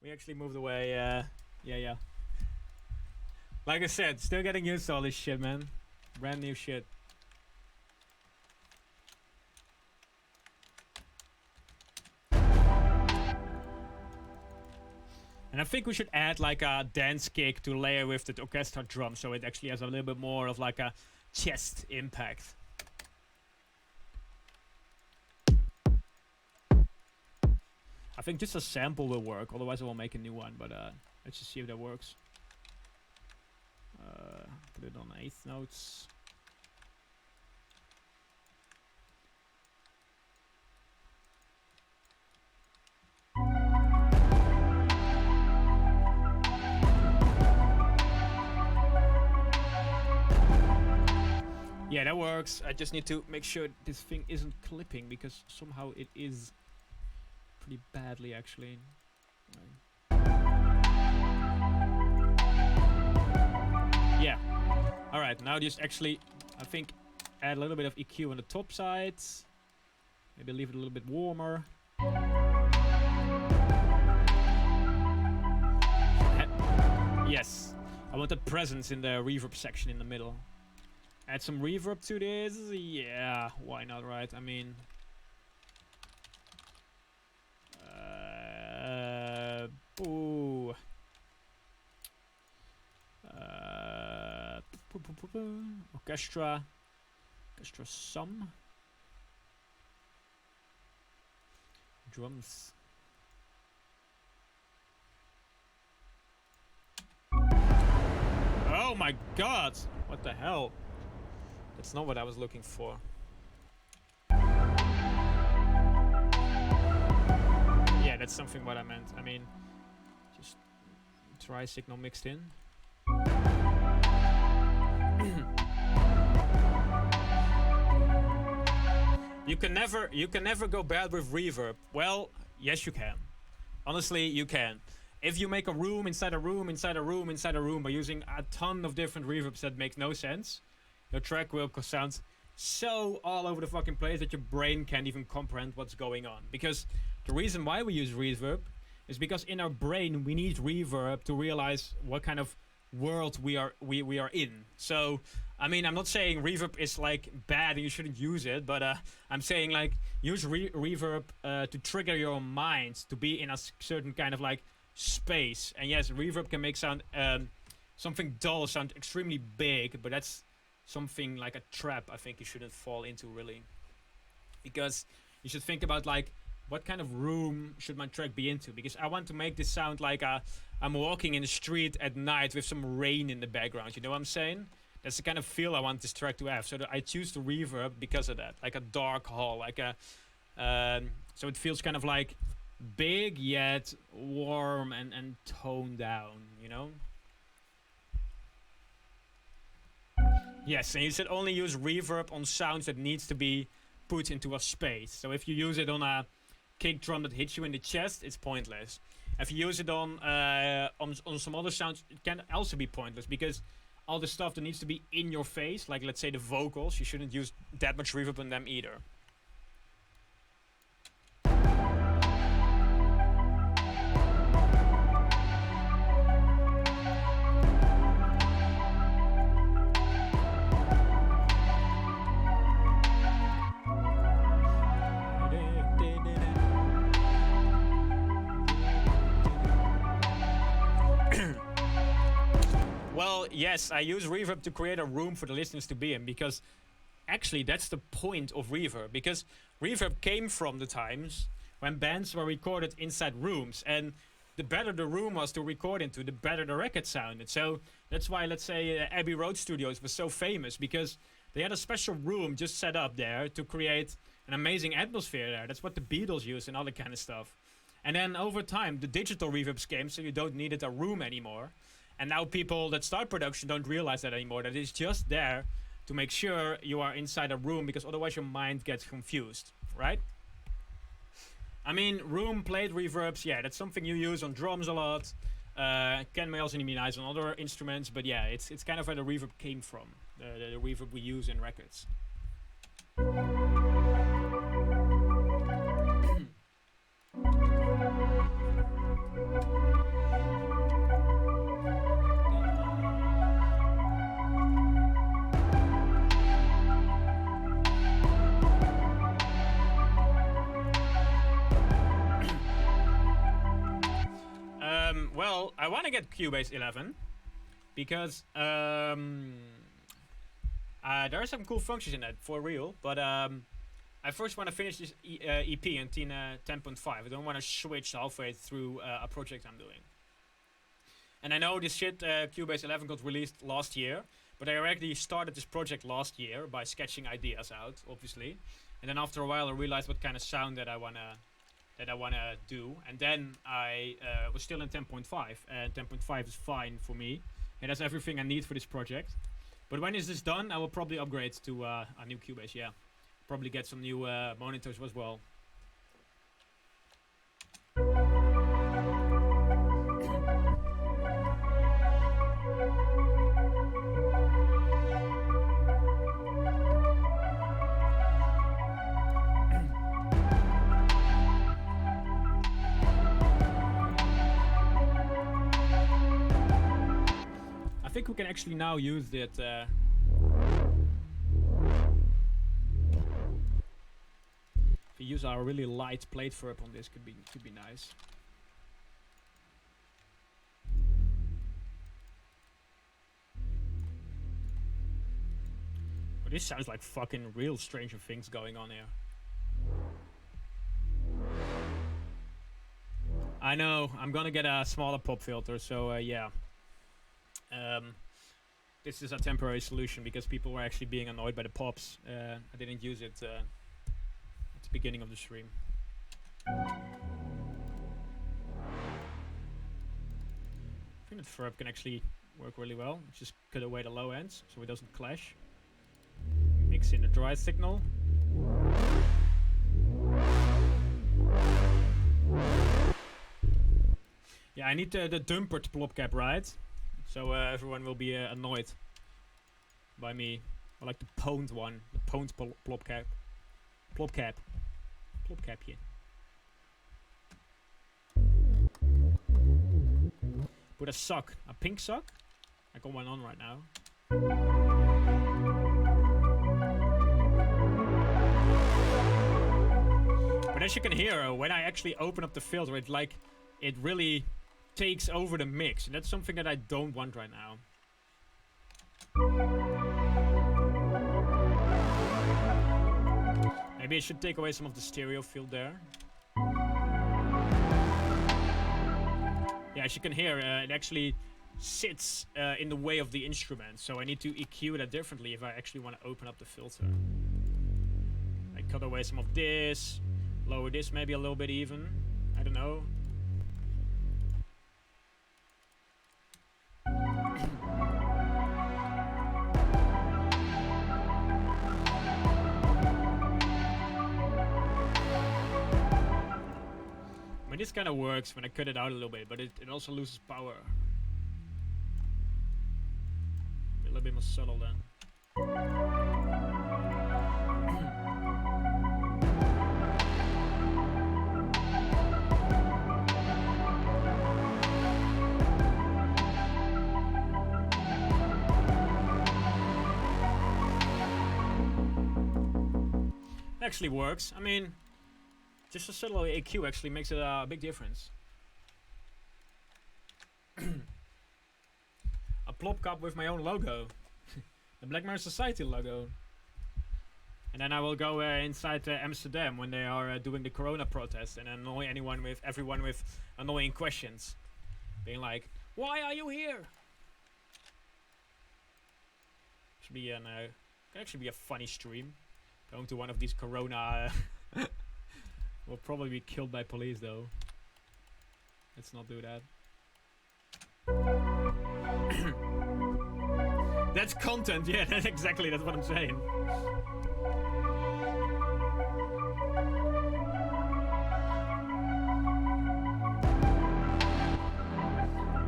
We actually moved away. Yeah. Like I said, still getting used to all this shit, man. Brand new shit. And I think we should add like a dance kick to layer with the orchestra drum, so it actually has a little bit more of like a chest impact. I think just a sample will work, otherwise I will make a new one, but let's just see if that works. Put it on 8th notes. Yeah, that works. I just need to make sure this thing isn't clipping, because somehow it is pretty badly actually. Yeah. Alright, now just actually, I think, add a little bit of EQ on the top side. Maybe leave it a little bit warmer. Yes. I want that presence in the reverb section in the middle. Add some reverb to this. Yeah, why not, right? I mean... Ooh. Orchestra some. Drums. Oh my god! What the hell? That's not what I was looking for. Yeah, that's something what I meant. I mean, just try signal mixed in. You can never go bad with reverb. Well, yes you can. Honestly, you can. If you make a room inside a room inside a room inside a room by using a ton of different reverbs that make no sense, your track will sound so all over the fucking place that your brain can't even comprehend what's going on. Because the reason why we use reverb is because in our brain we need reverb to realize what kind of world we are in. So I mean, I'm not saying reverb is like bad and you shouldn't use it, but I'm saying like use reverb to trigger your mind to be in a certain kind of like space. And yes, reverb can make sound something dull sound extremely big, but that's something like a trap I think you shouldn't fall into, really. Because you should think about like, what kind of room should my track be into? Because I want to make this sound like I'm walking in the street at night with some rain in the background, you know what I'm saying? That's the kind of feel I want this track to have. So I choose the reverb because of that. Like a dark hall, like a so it feels kind of like big yet warm and toned down, you know? Yes, and you should only use reverb on sounds that needs to be put into a space. So if you use it on a kick drum that hits you in the chest, it's pointless. If you use it on some other sounds, it can also be pointless, because all the stuff that needs to be in your face, like let's say the vocals, you shouldn't use that much reverb on them either. Well, yes, I use reverb to create a room for the listeners to be in, because actually that's the point of reverb. Because reverb came from the times when bands were recorded inside rooms, and the better the room was to record into, the better the record sounded. So that's why, let's say, Abbey Road Studios was so famous, because they had a special room just set up there to create an amazing atmosphere there. That's what the Beatles used and all that kind of stuff. And then over time, the digital reverbs came, so you don't need a room anymore. And now people that start production don't realize that anymore, that it's just there to make sure you are inside a room, because otherwise your mind gets confused, right? I mean, room plate reverbs, yeah, that's something you use on drums a lot. Can also be nice on other instruments, but yeah, it's kind of where the reverb came from, the reverb we use in records. Well, I want to get Cubase 11 because there are some cool functions in it for real, but I first want to finish this EP in 10.5. I don't want to switch halfway through a project I'm doing. And I know this shit, Cubase 11 got released last year, but I already started this project last year by sketching ideas out, obviously. And then after a while I realized what kind of sound that I wanna do, and then I was still in 10.5, and 10.5 is fine for me. It has everything I need for this project. But when is this done, I will probably upgrade to a new Cubase, yeah. Probably get some new monitors as well. I think we can actually now use it. If we use our really light plate verb on this, could be nice. But this sounds like fucking real Stranger Things going on here. I know, I'm gonna get a smaller pop filter, so yeah. This is a temporary solution because people were actually being annoyed by the pops. I didn't use it at the beginning of the stream. I think that verb can actually work really well. Just cut away the low ends so it doesn't clash. Mix in the dry signal. Yeah, I need the dumpered plop cap, right? So everyone will be annoyed by me. I like the pwned one, the pwned plop cap. Plop cap. Plop cap here. Put a sock, a pink sock. I got one on right now. But as you can hear, when I actually open up the filter, it really takes over the mix, and that's something that I don't want right now. Maybe I should take away some of the stereo field there. Yeah, as you can hear, it actually sits in the way of the instrument, so I need to EQ that differently if I actually want to open up the filter. I cut away some of this, lower this maybe a little bit even, I don't know. I mean, this kind of works when I cut it out a little bit, but it also loses power. A little bit more subtle then. Actually works. I mean, just a subtle EQ actually makes it a big difference. A plop cup with my own logo. The Black Mirror Society logo. And then I will go inside Amsterdam when they are doing the Corona protest and annoy everyone with annoying questions. Being like, why are you here? Should be could actually be a funny stream. Going to one of these Corona... We'll probably be killed by police though. Let's not do that. That's content, yeah, that's exactly, that's what I'm saying.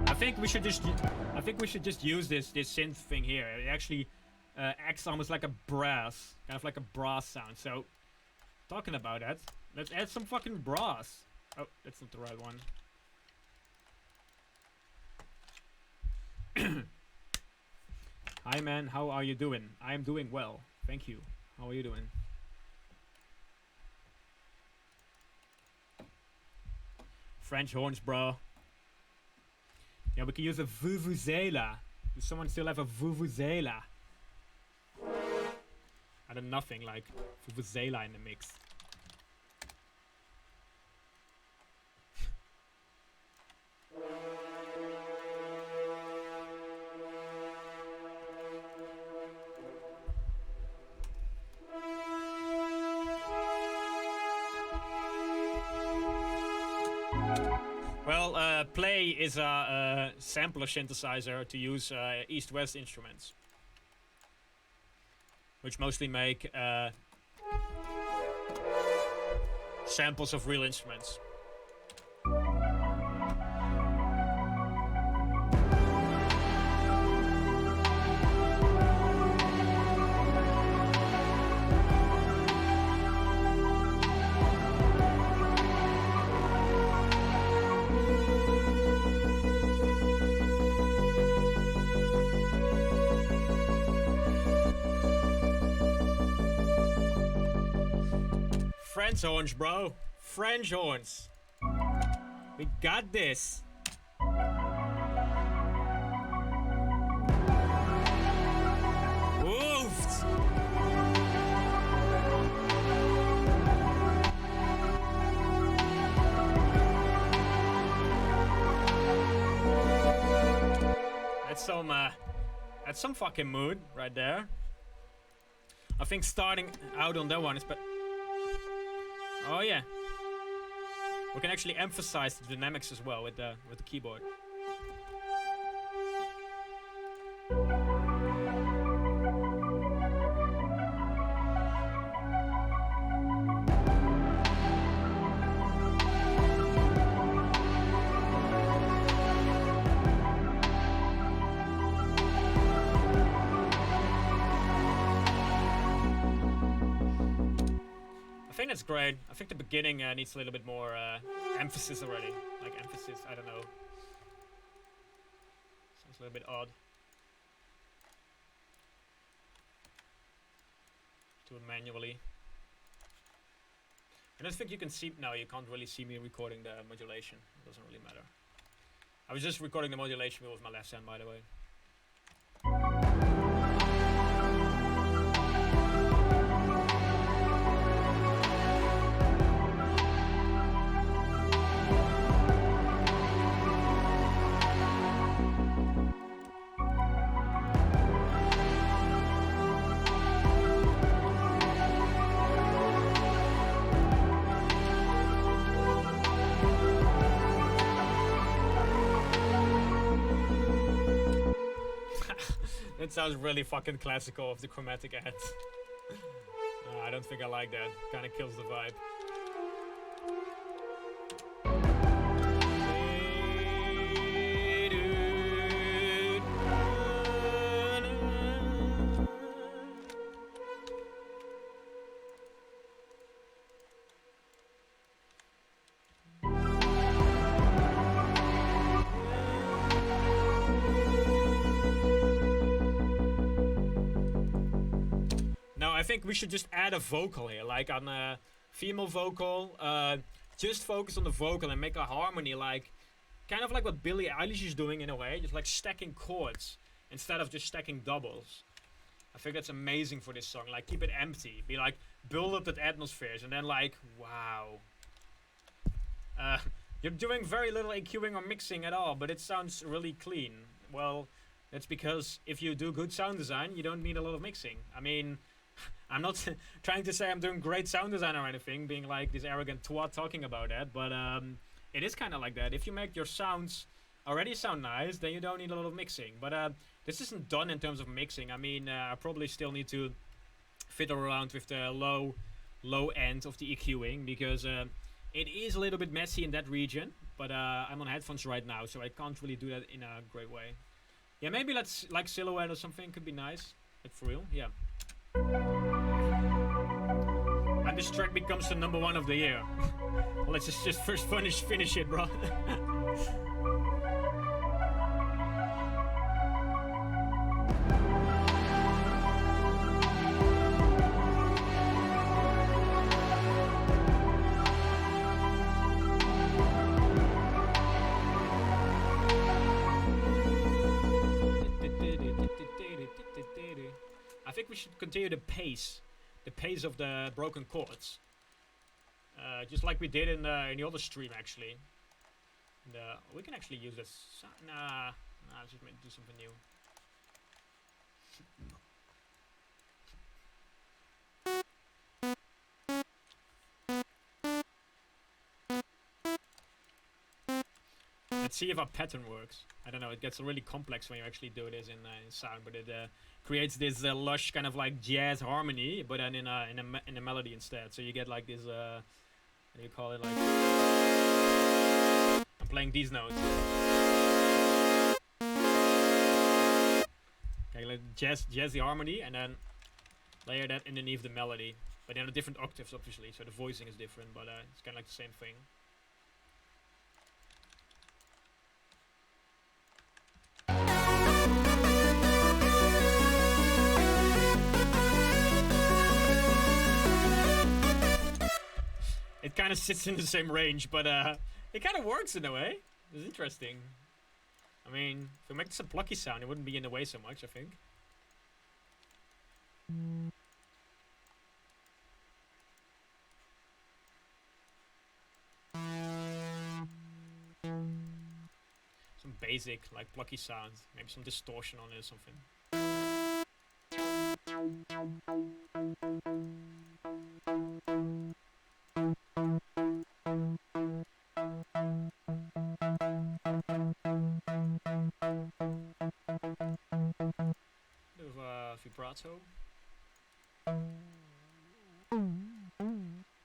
I think we should just use this synth thing here. It actually acts almost like a brass, kind of like a brass sound. So, talking about that, let's add some fucking brass. Oh, that's not the right one. Hi man, how are you doing? I am doing well, thank you. How are you doing? French horns, bro. Yeah, we can use a vuvuzela. Does someone still have a vuvuzela? I don't nothing like vuvuzela in the mix. Well, Play is a sampler synthesizer to use East-West instruments, which mostly make samples of real instruments. French horns, bro. French horns. We got this. Oofed. That's some fucking mood right there. I think starting out on that one is better. Oh yeah, we can actually emphasize the dynamics as well with the keyboard. I think that's great. I think the beginning needs a little bit more emphasis already. Like emphasis, I don't know. Sounds a little bit odd. Do it manually. I don't think you can see. No, you can't really see me recording the modulation. It doesn't really matter. I was just recording the modulation wheel with my left hand, by the way. It sounds really fucking classical of the chromatic ad. I don't think I like that. Kinda kills the vibe. I think we should just add a vocal here, like on a female vocal. Just focus on the vocal and make a harmony, like kind of like what Billie Eilish is doing in a way, just like stacking chords instead of just stacking doubles. I think that's amazing for this song. Like keep it empty, be like build up that atmosphere, and then like wow. You're doing very little EQing or mixing at all, but it sounds really clean. Well, that's because if you do good sound design, you don't need a lot of mixing. I mean, I'm not trying to say I'm doing great sound design or anything, being like this arrogant twat talking about that, but it is kind of like that. If you make your sounds already sound nice, then you don't need a lot of mixing. But this isn't done in terms of mixing. I mean, I probably still need to fiddle around with the low end of the EQing, because it is a little bit messy in that region, but I'm on headphones right now, so I can't really do that in a great way. Yeah, maybe let's like Silhouette or something could be nice, like for real, yeah. And this track becomes the #1 of the year. Well, let's just first finish it, bro. should continue the pace of the broken chords, just like we did in the other stream actually. And, we can actually use this. Nah, let's just do something new. Let's see if our pattern works. I don't know, it gets really complex when you actually do this in sound, but it creates this lush kind of like jazz harmony, but then in a melody instead. So you get like this, what do you call it, like, I'm playing these notes. Okay, like jazzy harmony, and then layer that underneath the melody. But then the different octaves, obviously, so the voicing is different, but it's kind of like the same thing. It kind of sits in the same range, but it kind of works in a way. It's interesting. I mean, if we make this a plucky sound, it wouldn't be in the way so much, I think. Some basic, like, plucky sounds. Maybe some distortion on it or something. Vibrato.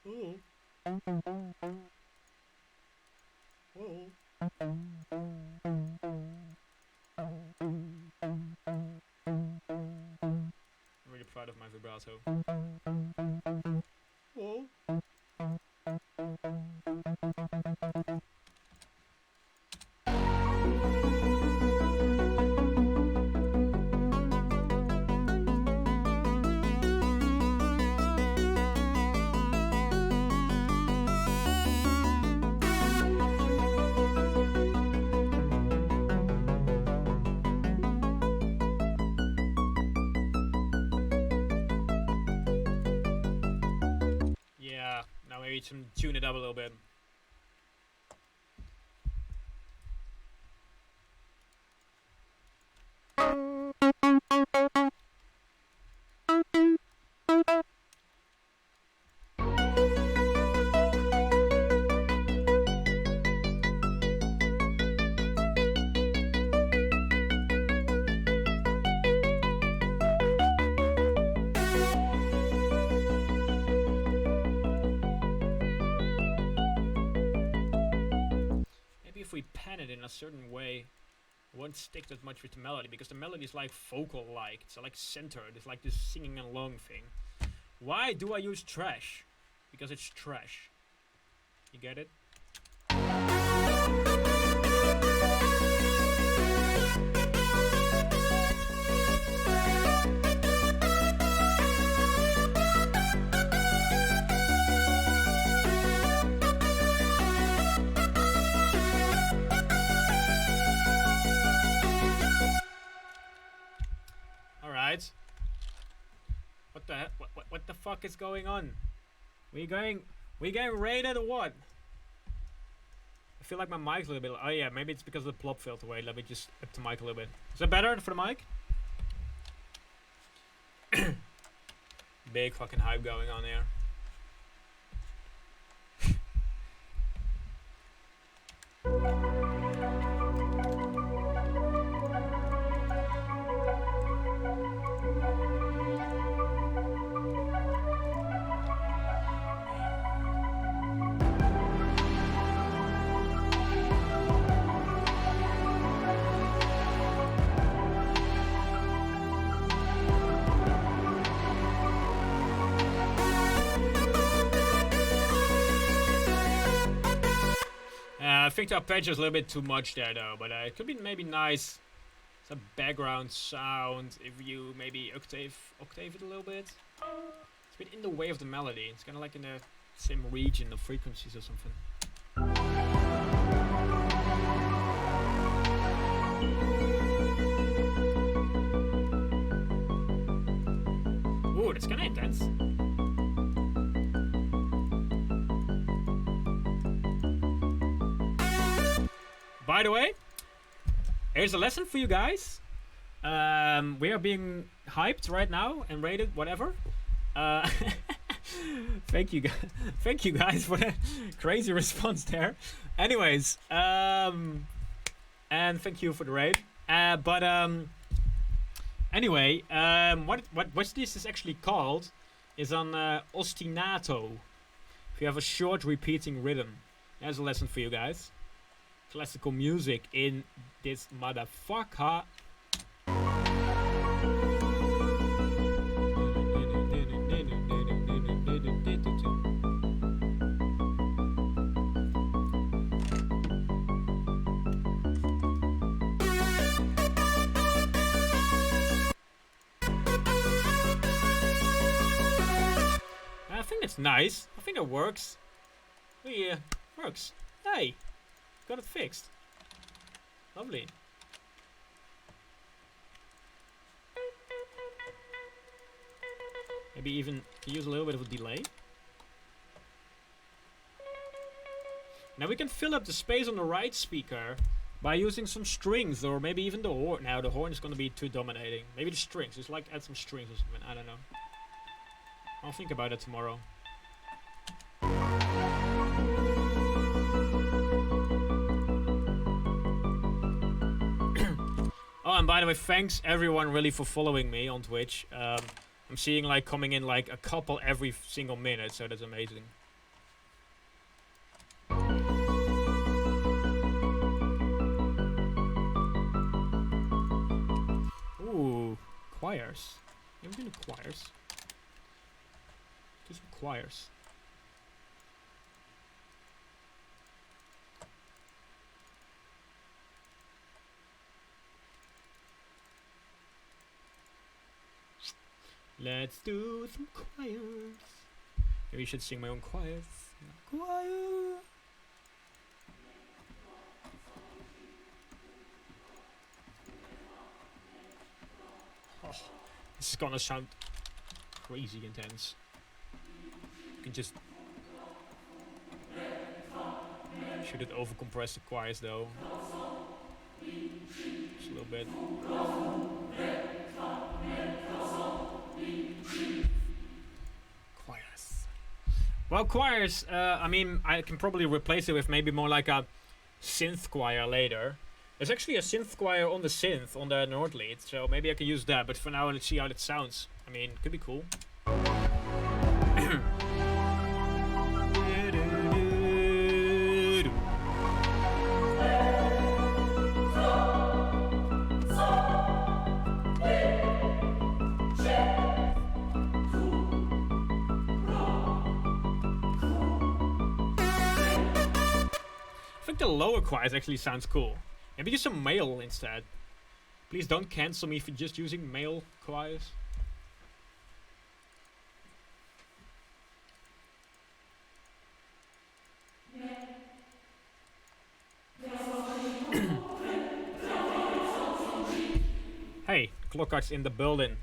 Ooh. Whoa. I'm really proud of my vibrato. Whoa. Some tune it up a little bit. In a certain way, it won't stick that much with the melody, because the melody is like vocal-like. It's like centered. It's like this singing along thing. Why do I use trash? Because it's trash. You get it? What the fuck is going on? We getting raided or what? I feel like my mic's a little bit. Oh yeah, maybe it's because of the plop filter. Wait, let me just up the mic a little bit. Is that better for the mic? Big fucking hype going on here. I think the arpeggio is a little bit too much there though, but it could be maybe nice. Some background sound if you maybe octave it a little bit. It's a bit in the way of the melody. It's kind of like in the same region of frequencies or something. Ooh, that's kind of intense. By the way, here's a lesson for you guys. We are being hyped right now and rated, whatever. Thank you guys for the crazy response there. Anyways, and thank you for the raid. Anyway, what this is actually called is an ostinato. If you have a short repeating rhythm, there's a lesson for you guys. Classical music in this motherfucker. I think it's nice. I think it works. Yeah, works. Hey, got it fixed. Lovely. Maybe even use a little bit of a delay. Now we can fill up the space on the right speaker by using some strings, or maybe even the horn. Now the horn is going to be too dominating. Maybe the strings. Just like add some strings or something. I don't know. I'll think about it tomorrow. Oh, and by the way, thanks everyone really for following me on Twitch. I'm seeing like coming in like a couple every single minute, so that's amazing. Ooh, choirs. Never been to choirs. Do some choirs. Let's do some choirs. Maybe I should sing my own choirs. Choir. Oh, this is gonna sound crazy intense. You can just should it overcompress the choirs though. Just a little bit. Choirs. Well, choirs, I mean, I can probably replace it with maybe more like a synth choir later. There's actually a synth choir on the synth, on the Nord lead, so maybe I can use that, but for now let's see how that sounds. I mean, it could be cool. I think the lower choirs actually sounds cool. Maybe use some male instead. Please don't cancel me for just using male choirs. Hey, Clockard's in the building.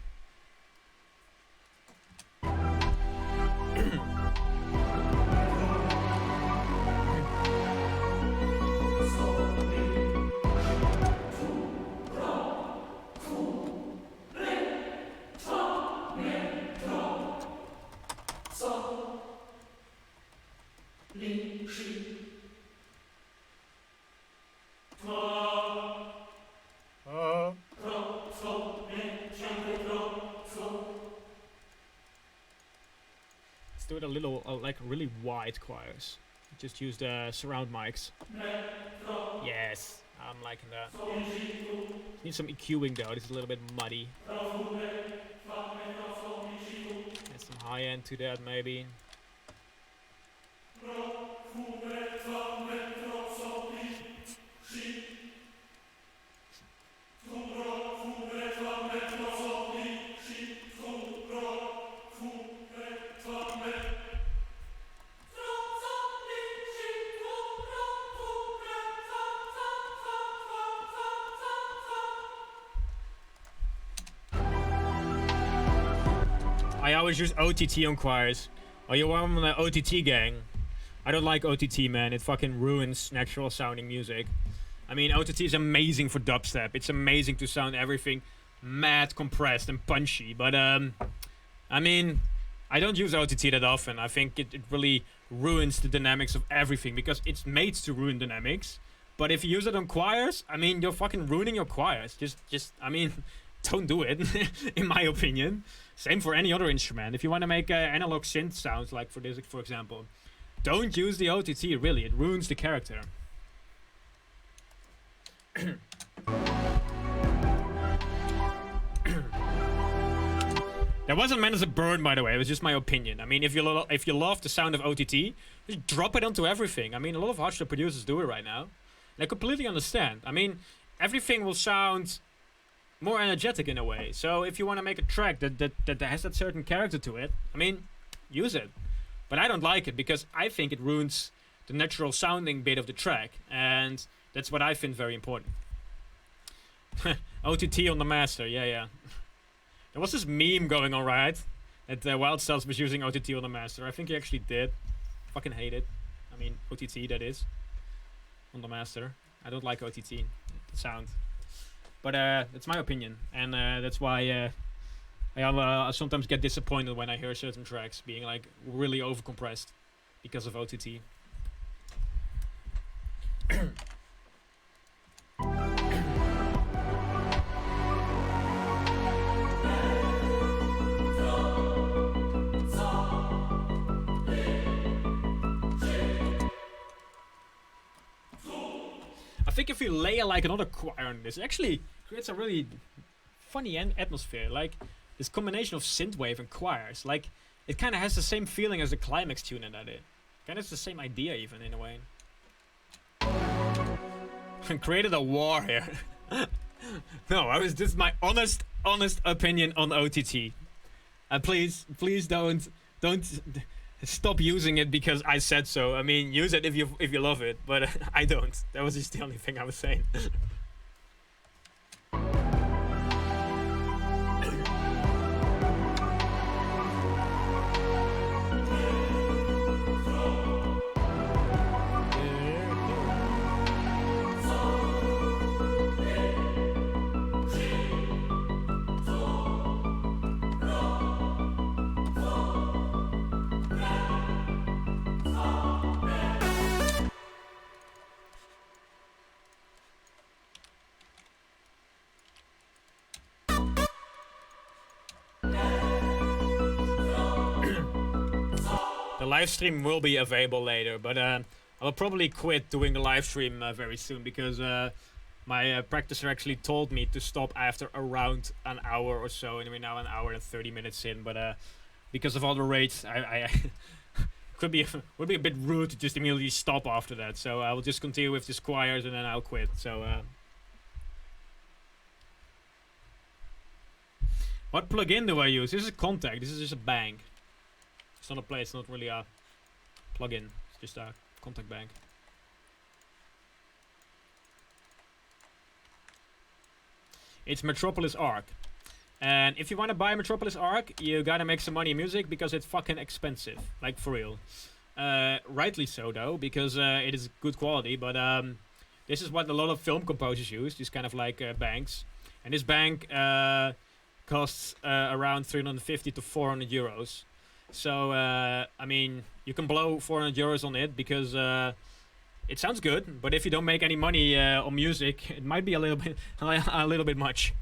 Let's do it a little, like really wide choirs. Just use the surround mics. Yes, I'm liking that. Need some EQing though, this is a little bit muddy. Add some high end to that maybe. I always use OTT on choirs. Oh, you want on the OTT gang? I don't like OTT, man. It fucking ruins natural sounding music. I mean, OTT is amazing for dubstep. It's amazing to sound everything mad compressed and punchy. But, I mean, I don't use OTT that often. I think it really ruins the dynamics of everything because it's made to ruin dynamics. But if you use it on choirs, I mean, you're fucking ruining your choirs. I mean, don't do it, in my opinion. Same for any other instrument. If you want to make analog synth sounds, like for this, for example, don't use the OTT, really. It ruins the character. That wasn't meant as a burn, by the way. It was just my opinion. I mean, if you love the sound of OTT, just drop it onto everything. I mean, a lot of hardstyle producers do it right now. And I completely understand. I mean, everything will sound more energetic in a way. So if you want to make a track that has that certain character to it, I mean, use it. But I don't like it because I think it ruins the natural sounding bit of the track. And that's what I find very important. OTT on the master, yeah. There was this meme going on, right? That Wild Styles was using OTT on the master. I think he actually did. Fucking hate it. I mean, OTT, that is. On the master. I don't like OTT. The sound. But that's my opinion. And that's why I sometimes get disappointed when I hear certain tracks being like really overcompressed because of OTT. I think if you layer like another choir on this, it actually creates a really funny atmosphere. Like this combination of synthwave and choirs. Like it kind of has the same feeling as the climax tune in that. It kind of has the same idea even in a way. Created a war here. No, this is my honest opinion on OTT. Please don't stop using it because I said so. I mean, use it if you love it, but I don't. That was just the only thing I was saying. Live stream will be available later, but I'll probably quit doing the live stream very soon because my practicer actually told me to stop after around an hour or so, and we're now an hour and 30 minutes in. But because of all the raids, I would be a bit rude to just immediately stop after that. So I will just continue with the choirs and then I'll quit. So what plugin do I use? This is a Contact. This is just a bank. It's not a play, it's not really a plugin, it's just a Contact bank. It's Metropolis Arc. And if you want to buy Metropolis Arc, you gotta make some money in music because it's fucking expensive. Like, for real. Rightly so, though, because it is good quality, but this is what a lot of film composers use, these kind of like banks. And this bank costs around 350 to 400 euros. So, I mean, you can blow 400 euros on it because it sounds good, but if you don't make any money on music, it might be a little bit much.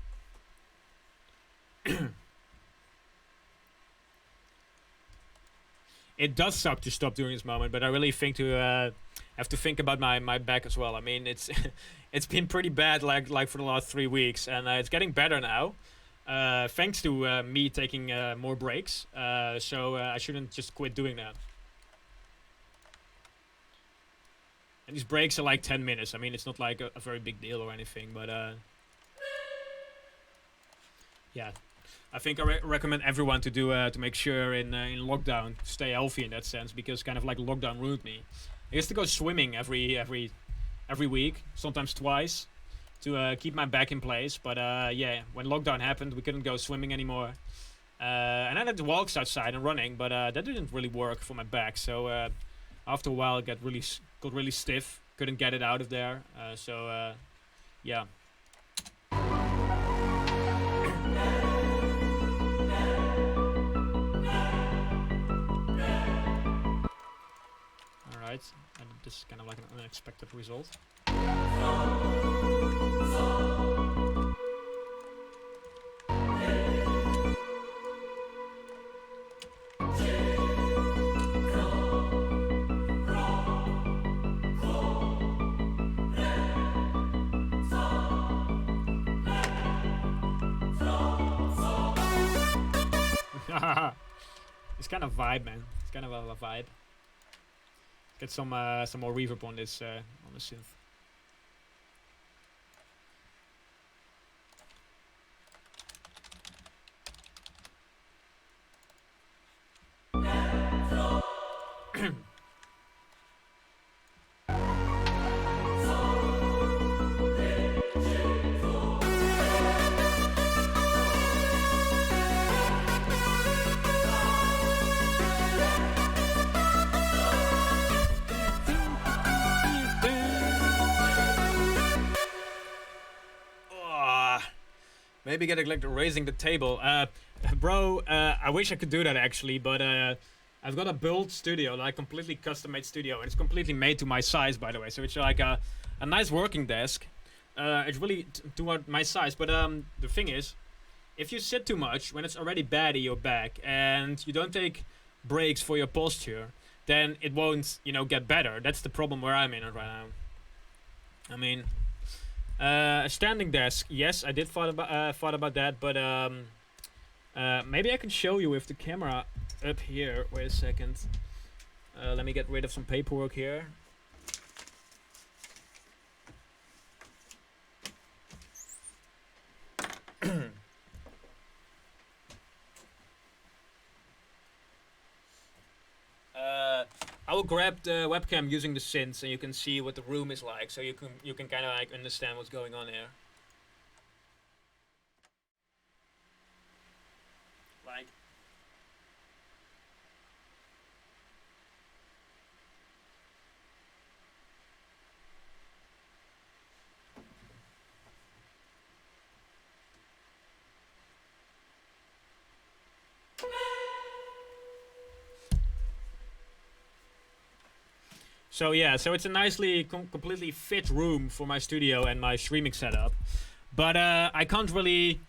It does suck to stop during this moment, but I really think to have to think about my back as well. I mean, it's it's been pretty bad like for the last 3 weeks, and it's getting better now. Thanks to me taking more breaks, so I shouldn't just quit doing that. And these breaks are like 10 minutes. I mean, it's not like a very big deal or anything, but yeah. I think I recommend everyone to do to make sure in lockdown to stay healthy in that sense, because kind of like lockdown ruined me. I used to go swimming every week, sometimes twice, to keep my back in place. But yeah, when lockdown happened, we couldn't go swimming anymore, And I had walks outside and running, but that didn't really work for my back. So after a while, it got really stiff. Couldn't get it out of there. Yeah. Alright, and this is kind of like an unexpected result. It's kind of vibe, man. It's kind of a vibe. Get some more reverb on this on the synth. Maybe get like raising the table. Bro, I wish I could do that actually, but I've got a build studio, like completely custom made studio, and it's completely made to my size, by the way. So it's like a nice working desk. It's really to my size, but the thing is, if you sit too much when it's already bad in your back and you don't take breaks for your posture, then it won't, get better. That's the problem where I'm in it right now. I mean, a standing desk, yes, I did thought about that, but maybe I can show you with the camera up here. Wait a second. Let me get rid of some paperwork here. I will grab the webcam using the synths, and you can see what the room is like, so you can kind of like understand what's going on here. Like, so yeah, so it's a nicely completely fit room for my studio and my streaming setup, but I can't really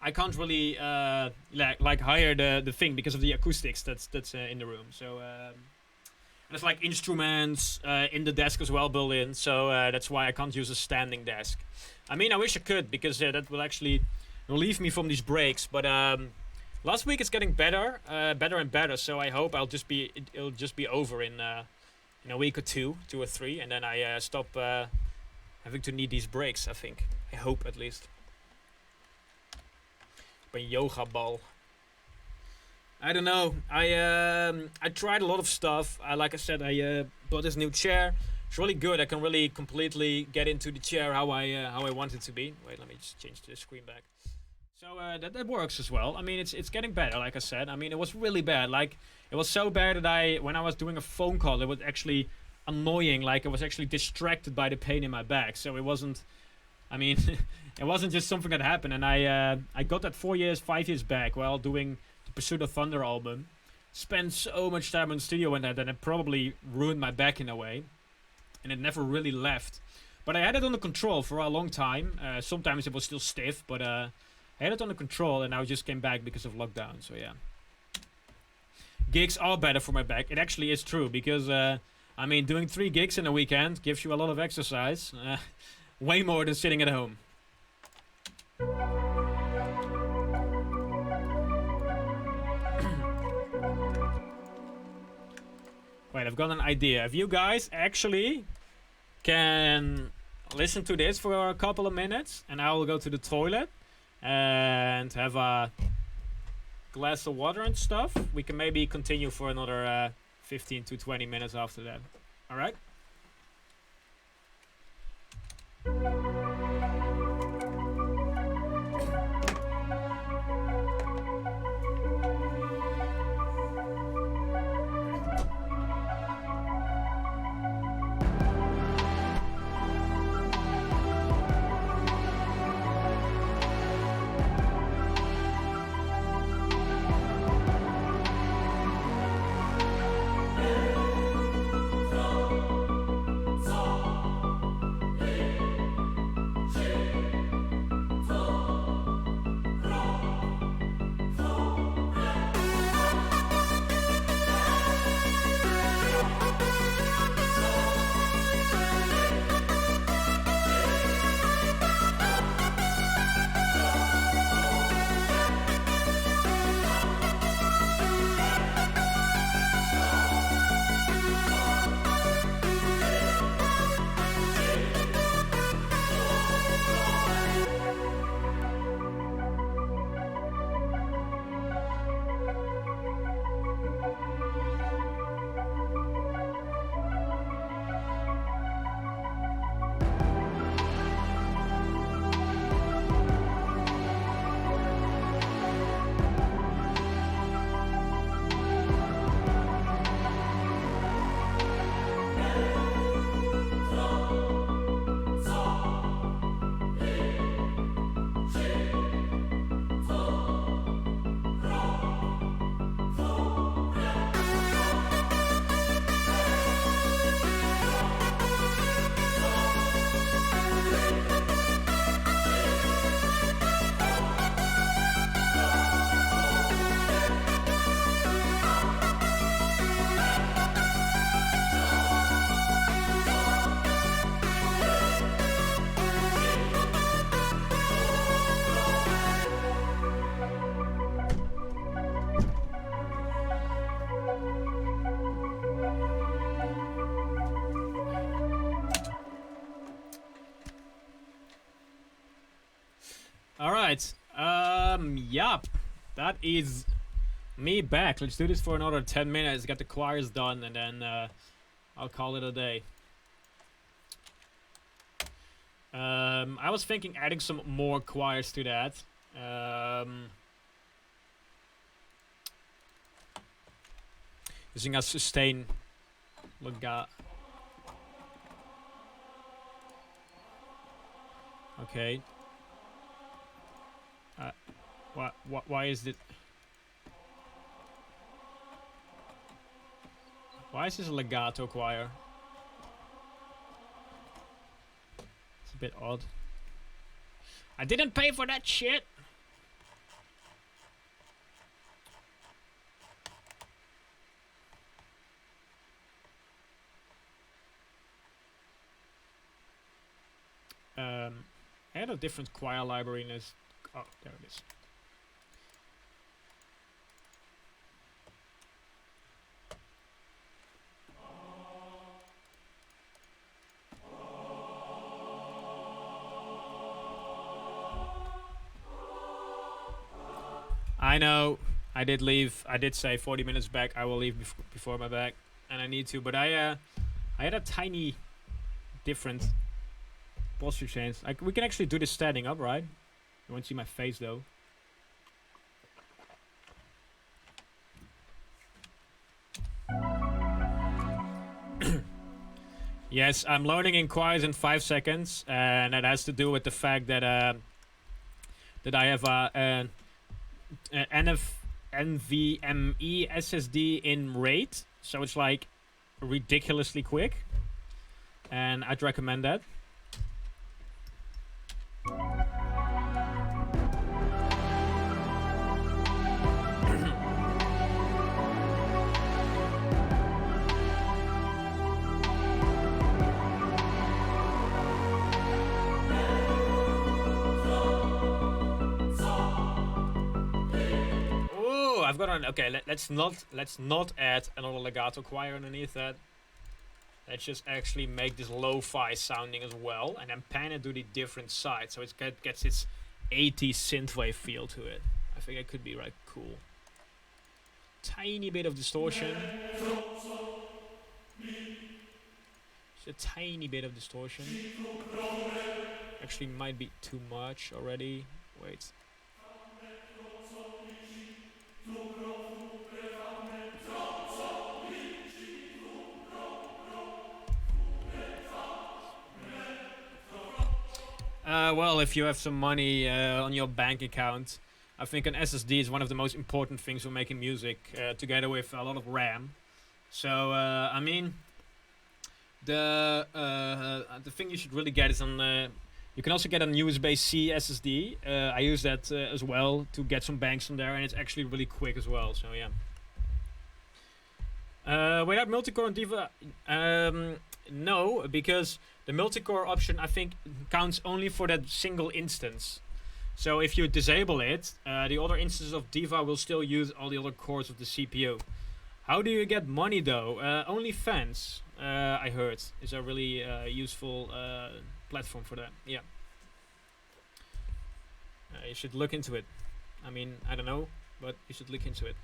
like hire the thing because of the acoustics that's in the room. So there's like instruments in the desk as well built in, so that's why I can't use a standing desk. I mean, I wish I could, because that will actually relieve me from these breaks, but last week it's getting better and better, so I hope it'll just be over in a week or two or three, and then I stop having to need these breaks, I think. I hope, at least. Een yoga ball. I don't know. I tried a lot of stuff. Like I said, I bought this new chair. It's really good. I can really completely get into the chair how I want it to be. Wait, let me just change the screen back. So that works as well. I mean, it's getting better, like I said. I mean, it was really bad. Like, it was so bad that when I was doing a phone call, it was actually annoying. Like, I was actually distracted by the pain in my back. So it wasn't, I mean, it wasn't just something that happened. And I got that 5 years back while doing the Pursuit of Thunder album. Spent so much time in the studio on that it probably ruined my back in a way. And it never really left. But I had it under control for a long time. Sometimes it was still stiff, but I had it under control, and now it just came back because of lockdown. So yeah. Gigs are better for my back. It actually is true, because I mean, doing 3 gigs in a weekend gives you a lot of exercise. Way more than sitting at home. Wait, I've got an idea. If you guys actually can listen to this for a couple of minutes, and I will go to the toilet and have a glass of water and stuff, we can maybe continue for another 15 to 20 minutes after that. All right? Alright, yup. That is me back. Let's do this for another 10 minutes, get the choirs done, and then I'll call it a day. I was thinking adding some more choirs to that. Using a sustain legato. Okay. Why is it? Why is this a legato choir? It's a bit odd. I didn't pay for that shit. I had a different choir library in this. Oh, there it is. I know. I did leave. I did say 40 minutes back. I will leave before my back, and I need to. But I had a tiny different posture change. We can actually do this standing up, right? You won't see my face though. Yes, I'm learning in choirs in 5 seconds, and that has to do with the fact that that I have an NVMe SSD in RAID, so it's like ridiculously quick, and I'd recommend that. I've got an okay. Let's not add another legato choir underneath that. Let's just actually make this lo-fi sounding as well, and then pan it to the different side, so it gets its 80s synthwave feel to it. I think it could be like cool. Tiny bit of distortion. Just a tiny bit of distortion. Actually, might be too much already. Wait. Well, if you have some money on your bank account, I think an SSD is one of the most important things for making music, together with a lot of RAM. So, I mean, the thing you should really get is on. You can also get an USB-C SSD. I use that as well to get some banks on there, and it's actually really quick as well. So yeah. Without multicore and Diva, no, because the multicore option I think counts only for that single instance. So if you disable it, the other instances of Diva will still use all the other cores of the CPU. How do you get money though? OnlyFans, I heard, is a really useful platform for that. Yeah. You should look into it. I mean, I don't know, but you should look into it.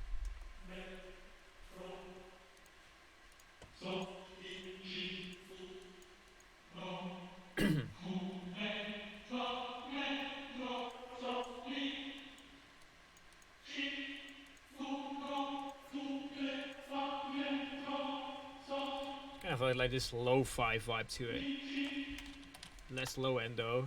Kind of like this lo-fi vibe to it. Less low end though.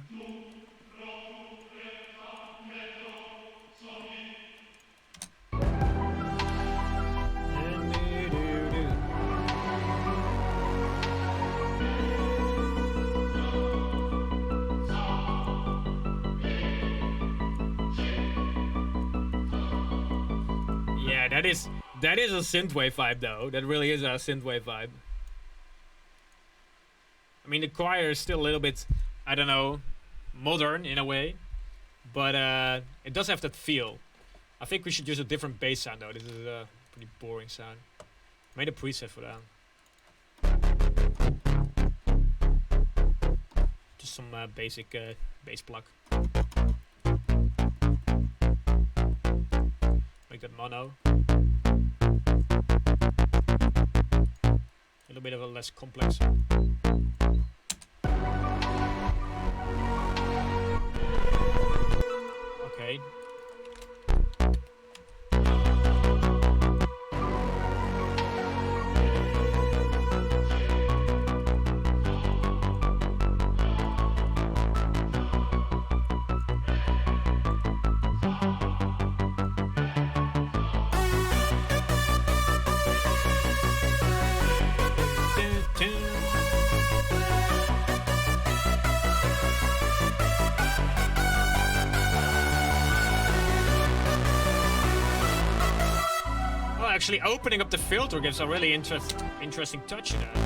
Yeah, that is a synthwave vibe though. That really is a synthwave vibe. I mean, the choir is still a little bit, I don't know, modern in a way, but it does have that feel. I think we should use a different bass sound though. This is a pretty boring sound. Made a preset for that. Just some basic bass plug. Make that mono. A little bit of a less complex. Okay. Actually, opening up the filter gives a really interesting touch to that.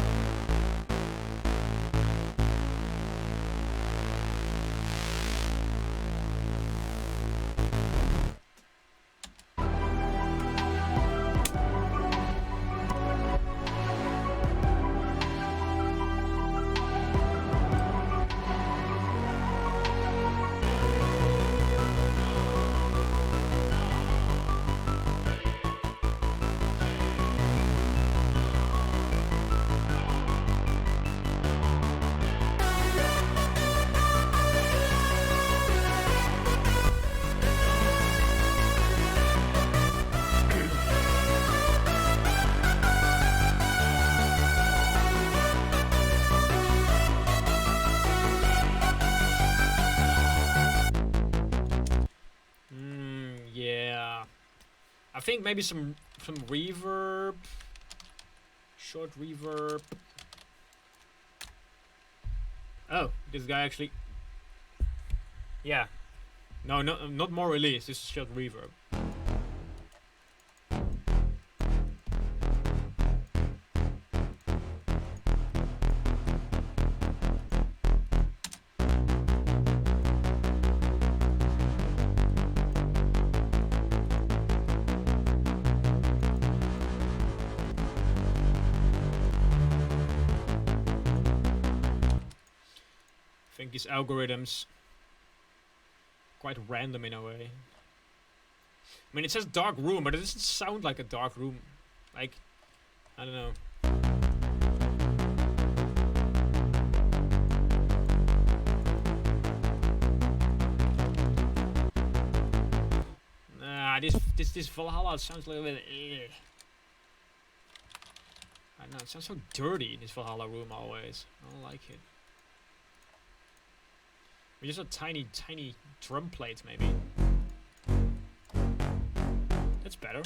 I think maybe some reverb, short reverb. Oh, this guy actually. Yeah, no, not more release. This is short reverb. These algorithms quite random in a way. I mean, it says dark room, but it doesn't sound like a dark room. Like, I don't know. Nah, this Valhalla sounds a little bit. I don't know. It sounds so dirty. This Valhalla room always. I don't like it. Or just a tiny, tiny drum plate, maybe. That's better.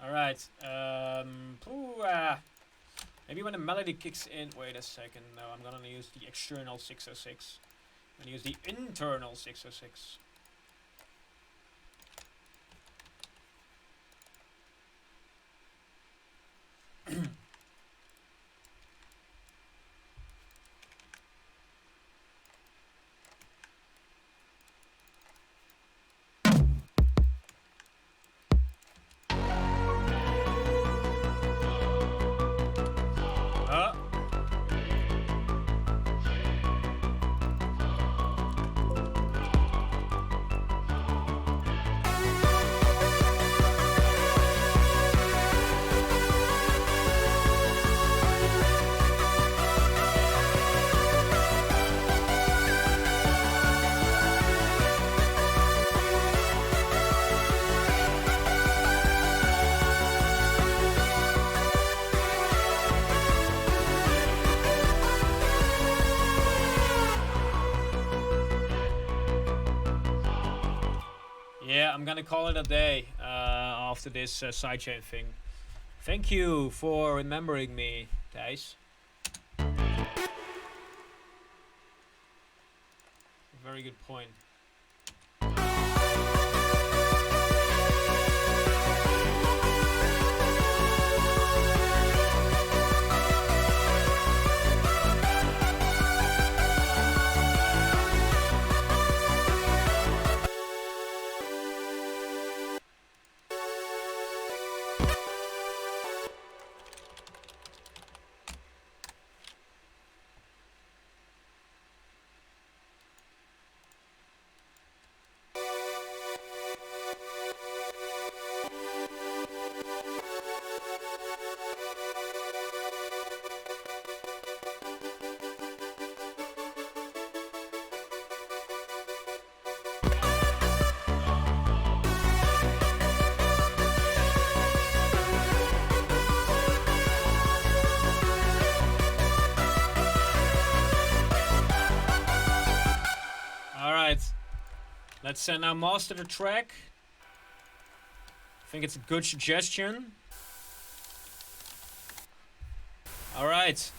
Alright, maybe when the melody kicks in, wait a second, no, I'm gonna use the external 606. I'm gonna use the internal 606. Yeah, I'm gonna call it a day after this sidechain thing. Thank you for remembering me, Thijs. Very good point. Let's now master the track. I think it's a good suggestion. Alright.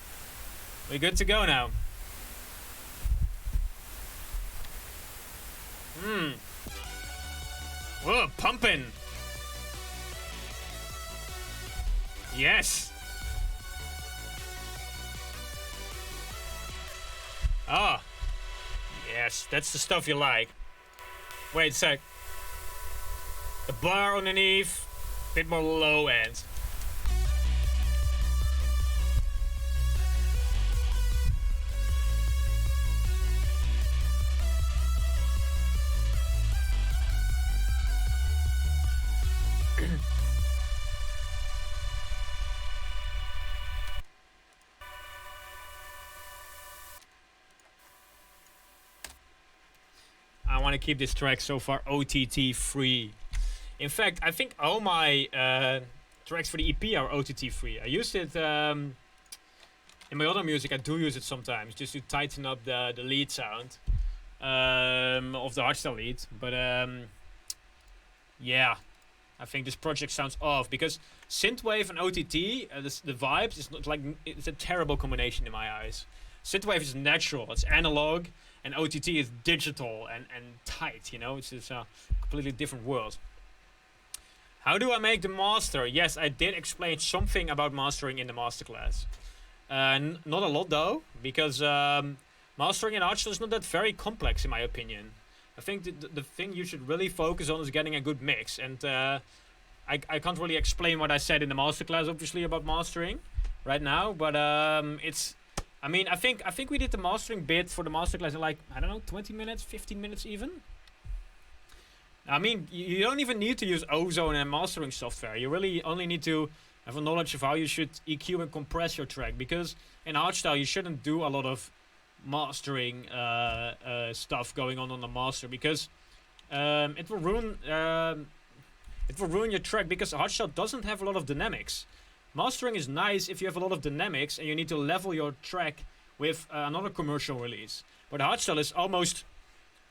We're good to go now. Whoa, pumping. Yes. Ah. Yes, that's the stuff you like. Wait a sec. The bar underneath, a bit more low end. I want to keep this track so far OTT free. In fact, I think all my tracks for the EP are OTT free. I used it in my other music. I do use it sometimes just to tighten up the lead sound of the hardstyle lead. But yeah, I think this project sounds off because synthwave and OTT, the vibes, is not like it's a terrible combination in my eyes. Synthwave is natural, it's analog, and OTT is digital and tight. You know, it's a completely different world. How do I make the master? Yes, I did explain something about mastering in the masterclass. Not a lot though, because mastering in hardstyle is not that very complex in my opinion. I think the thing you should really focus on is getting a good mix. And I can't really explain what I said in the masterclass, obviously, about mastering right now. But it's, I mean, I think we did the mastering bit for the masterclass in like, I don't know, 20 minutes, 15 minutes even. I mean, you don't even need to use Ozone and mastering software. You really only need to have a knowledge of how you should EQ and compress your track. Because in hardstyle, you shouldn't do a lot of mastering stuff going on the master. Because it will ruin your track. Because hardstyle doesn't have a lot of dynamics. Mastering is nice if you have a lot of dynamics and you need to level your track with another commercial release. But hardstyle is almost,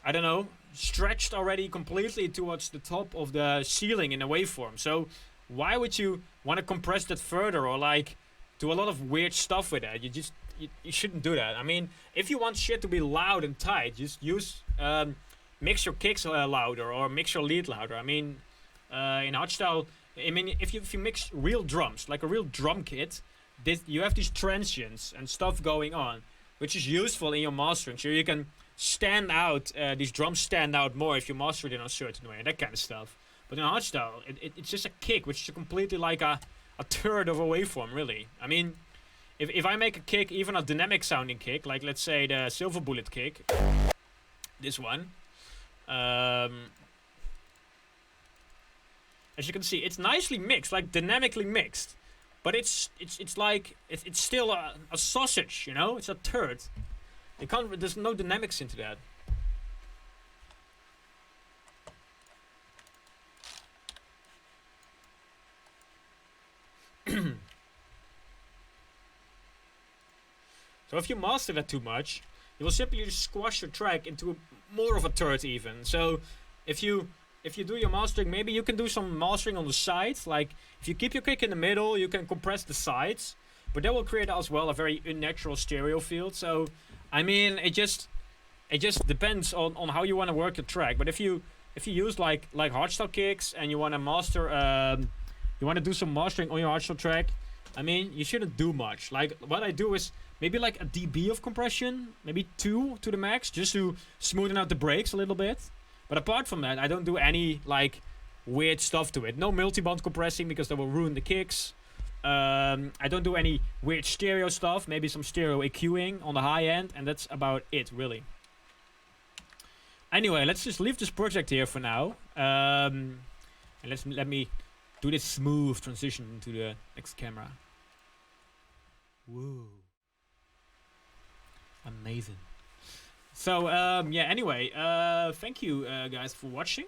I don't know, stretched already completely towards the top of the ceiling in a waveform. So why would you want to compress that further or like do a lot of weird stuff with that? You shouldn't do that. I mean, if you want shit to be loud and tight, just use mix your kicks louder or mix your lead louder. I mean, in hardstyle, I mean, if you mix real drums, like a real drum kit, you have these transients and stuff going on, which is useful in your mastering. So you can stand out, these drums stand out more if you master it in a certain way, that kind of stuff. But in hardstyle, it's just a kick, which is completely like a third of a waveform, really. I mean, if I make a kick, even a dynamic sounding kick, like let's say the Silver Bullet kick, this one, as you can see, it's nicely mixed, like dynamically mixed, but it's like it's still a sausage, you know? It's a turd. There's no dynamics into that. So if you master that too much, you will simply just squash your track into more of a turd even. So if you do your mastering, maybe you can do some mastering on the sides. Like if you keep your kick in the middle, you can compress the sides, but that will create as well a very unnatural stereo field. So I mean, it just depends on how you want to work the track. But if you use like hardstyle kicks and you want to master, you want to do some mastering on your hardstyle track, I mean, you shouldn't do much. Like what I do is maybe like a dB of compression, maybe 2 to the max, just to smoothen out the breaks a little bit. But apart from that, I don't do any like weird stuff to it. No multi-band compressing because that will ruin the kicks. I don't do any weird stereo stuff, maybe some stereo EQing on the high end, and that's about it, really. Anyway, let's just leave this project here for now. And let me do this smooth transition into the next camera. Whoa. Amazing. So, yeah, anyway, thank you guys for watching.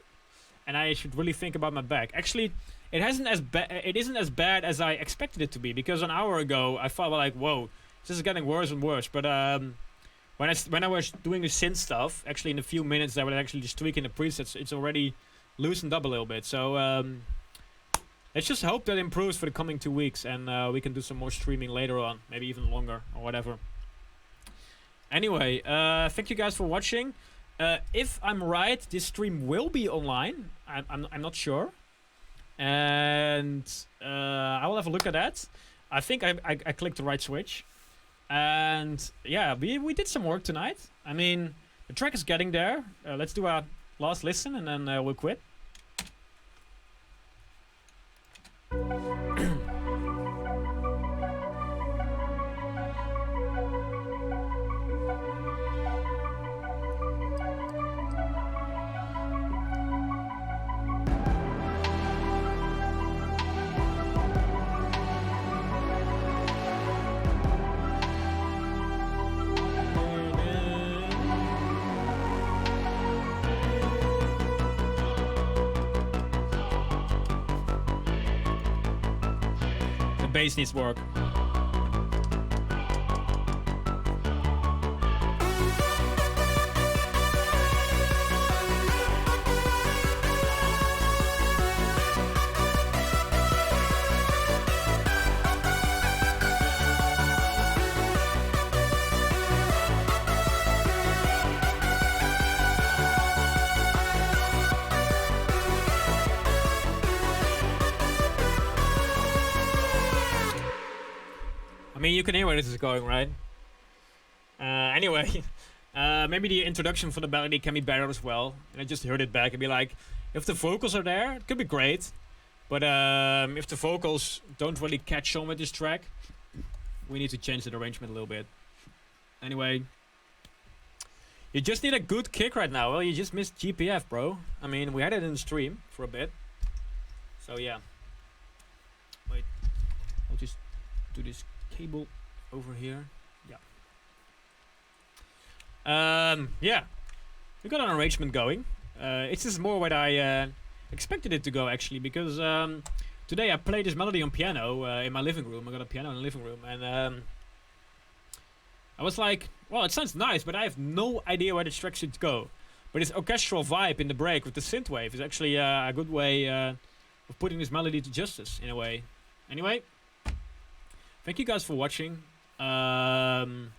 And I should really think about my back. Actually, it isn't as bad as I expected it to be, because an hour ago I thought like, whoa, this is getting worse and worse. But when when I was doing the synth stuff, actually in a few minutes I was actually just tweaking the presets. It's already loosened up a little bit. So let's just hope that improves for the coming 2 weeks, and we can do some more streaming later on, maybe even longer or whatever. Anyway, thank you guys for watching. If I'm right, this stream will be online. I'm not sure, and I will have a look at that. I think I clicked the right switch, and yeah, we did some work tonight. I mean, the track is getting there. Let's do our last listen, and then we'll quit. Bass needs work. I mean, you can hear where this is going, right? Anyway, maybe the introduction for the melody can be better as well. And I just heard it back and be like, if the vocals are there, it could be great. But if the vocals don't really catch on with this track, we need to change the arrangement a little bit. Anyway, you just need a good kick right now. Well, you just missed GPF, bro. I mean, we had it in the stream for a bit. So yeah. Wait, I'll just do this cable over here. Yeah, we got an arrangement going. It's just more what I expected it to go, actually, because today I played this melody on piano in my living room. I got a piano in the living room, and I was like, well, it sounds nice, but I have no idea where the track should go. But this orchestral vibe in the break with the synthwave is actually a good way of putting this melody to justice, in a way. Anyway, thank you guys for watching, and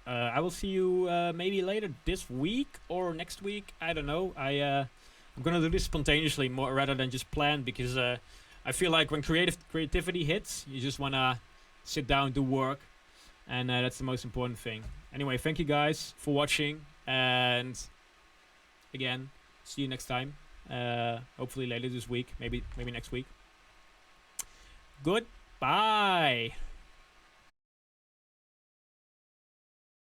I will see you maybe later this week or next week. I don't know. I'm gonna do this spontaneously more rather than just plan, because I feel like when creativity hits, you just wanna sit down, do work, and that's the most important thing. Anyway, thank you guys for watching, and again, see you next time. Hopefully later this week, maybe next week. Goodbye.